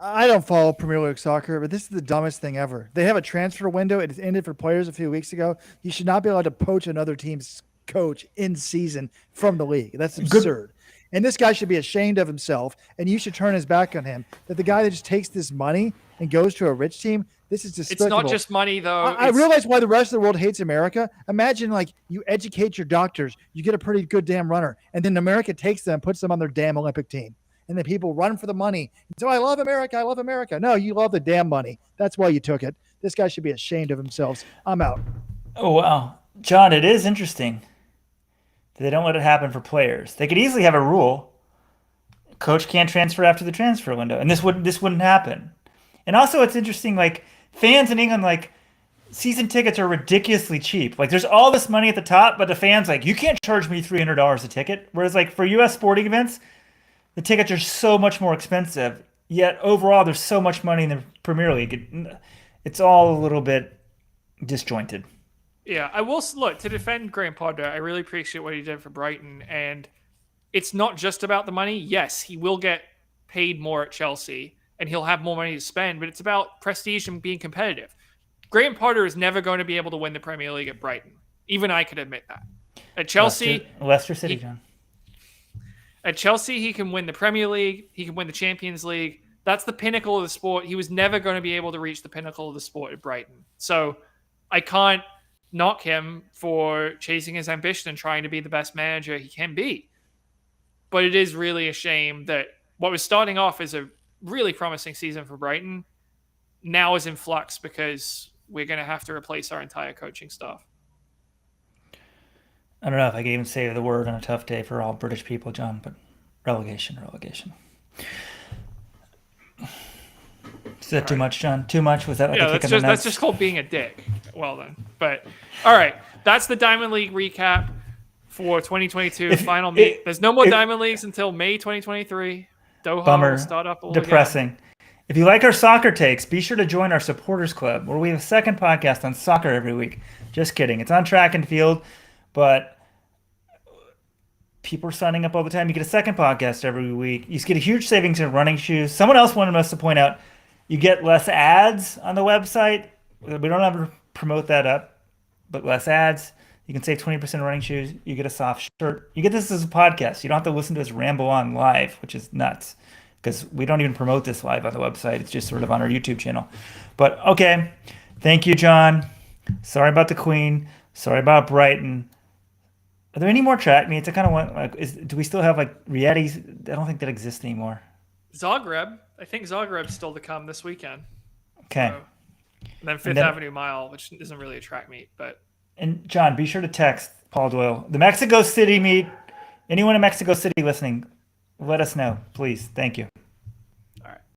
I don't follow Premier League soccer, but this is the dumbest thing ever. They have a transfer window. It ended for players a few weeks ago. You should not be allowed to poach another team's coach in season from the league. That's absurd. And this guy should be ashamed of himself, and you should turn his back on him. That the guy that just takes this money and goes to a rich team, this is despicable. It's not just money, though. I realize why the rest of the world hates America. Imagine, like, you educate your doctors, you get a pretty good damn runner, and then America takes them and puts them on their damn Olympic team. And then people run for the money. So I love America. I love America. No, you love the damn money. That's why you took it. This guy should be ashamed of himself. I'm out. Oh, wow. John, it is interesting that they don't let it happen for players. They could easily have a rule. Coach can't transfer after the transfer window. And this wouldn't happen. And also it's interesting, like, fans in England, like, season tickets are ridiculously cheap. Like, there's all this money at the top, but the fans, like, you can't charge me $300 a ticket. Whereas, like, for U.S. sporting events, the tickets are so much more expensive. Yet, overall, there's so much money in the Premier League. It's all a little bit disjointed. Yeah, I will look to defend Graham Potter. I really appreciate what he did for Brighton, and it's not just about the money. Yes, he will get paid more at Chelsea, and he'll have more money to spend, but it's about prestige and being competitive. Graham Potter is never going to be able to win the Premier League at Brighton. Even I could admit that. At Chelsea, Leicester City, John. At Chelsea, he can win the Premier League. He can win the Champions League. That's the pinnacle of the sport. He was never going to be able to reach the pinnacle of the sport at Brighton. So I can't knock him for chasing his ambition and trying to be the best manager he can be. But it is really a shame that what was starting off as a really promising season for Brighton now is in flux because we're going to have to replace our entire coaching staff. I don't know if I can even say the word on a tough day for all British people, John, but relegation. Is that too much, John? Too much? Was that like a kick in the nuts? That's just called being a dick. Well then. But all right. That's the Diamond League recap for 2022 final meet. There's no more Diamond Leagues until May 2023. Doha Bummer. will start up all Depressing. again. If you like our soccer takes, be sure to join our supporters club where we have a second podcast on soccer every week. Just kidding. It's on track and field, but people are signing up all the time. You get a second podcast every week. You get a huge savings in running shoes. Someone else wanted us to point out you get less ads on the website. We don't ever promote that up, but less ads. You can save 20% on running shoes. You get a soft shirt. You get this as a podcast. You don't have to listen to us ramble on live, which is nuts because we don't even promote this live on the website. It's just sort of on our YouTube channel. But okay. Thank you, John. Sorry about the Queen. Sorry about Brighton. Are there any more track meets? I kind of want, like, do we still have like Rietis? I don't think that exists anymore. Zagreb. I think Zagreb's still to come this weekend. Okay. So, and then Fifth Avenue Mile, which isn't really a track meet, but. And John, be sure to text Paul Doyle. The Mexico City meet. Anyone in Mexico City listening, let us know, please. Thank you.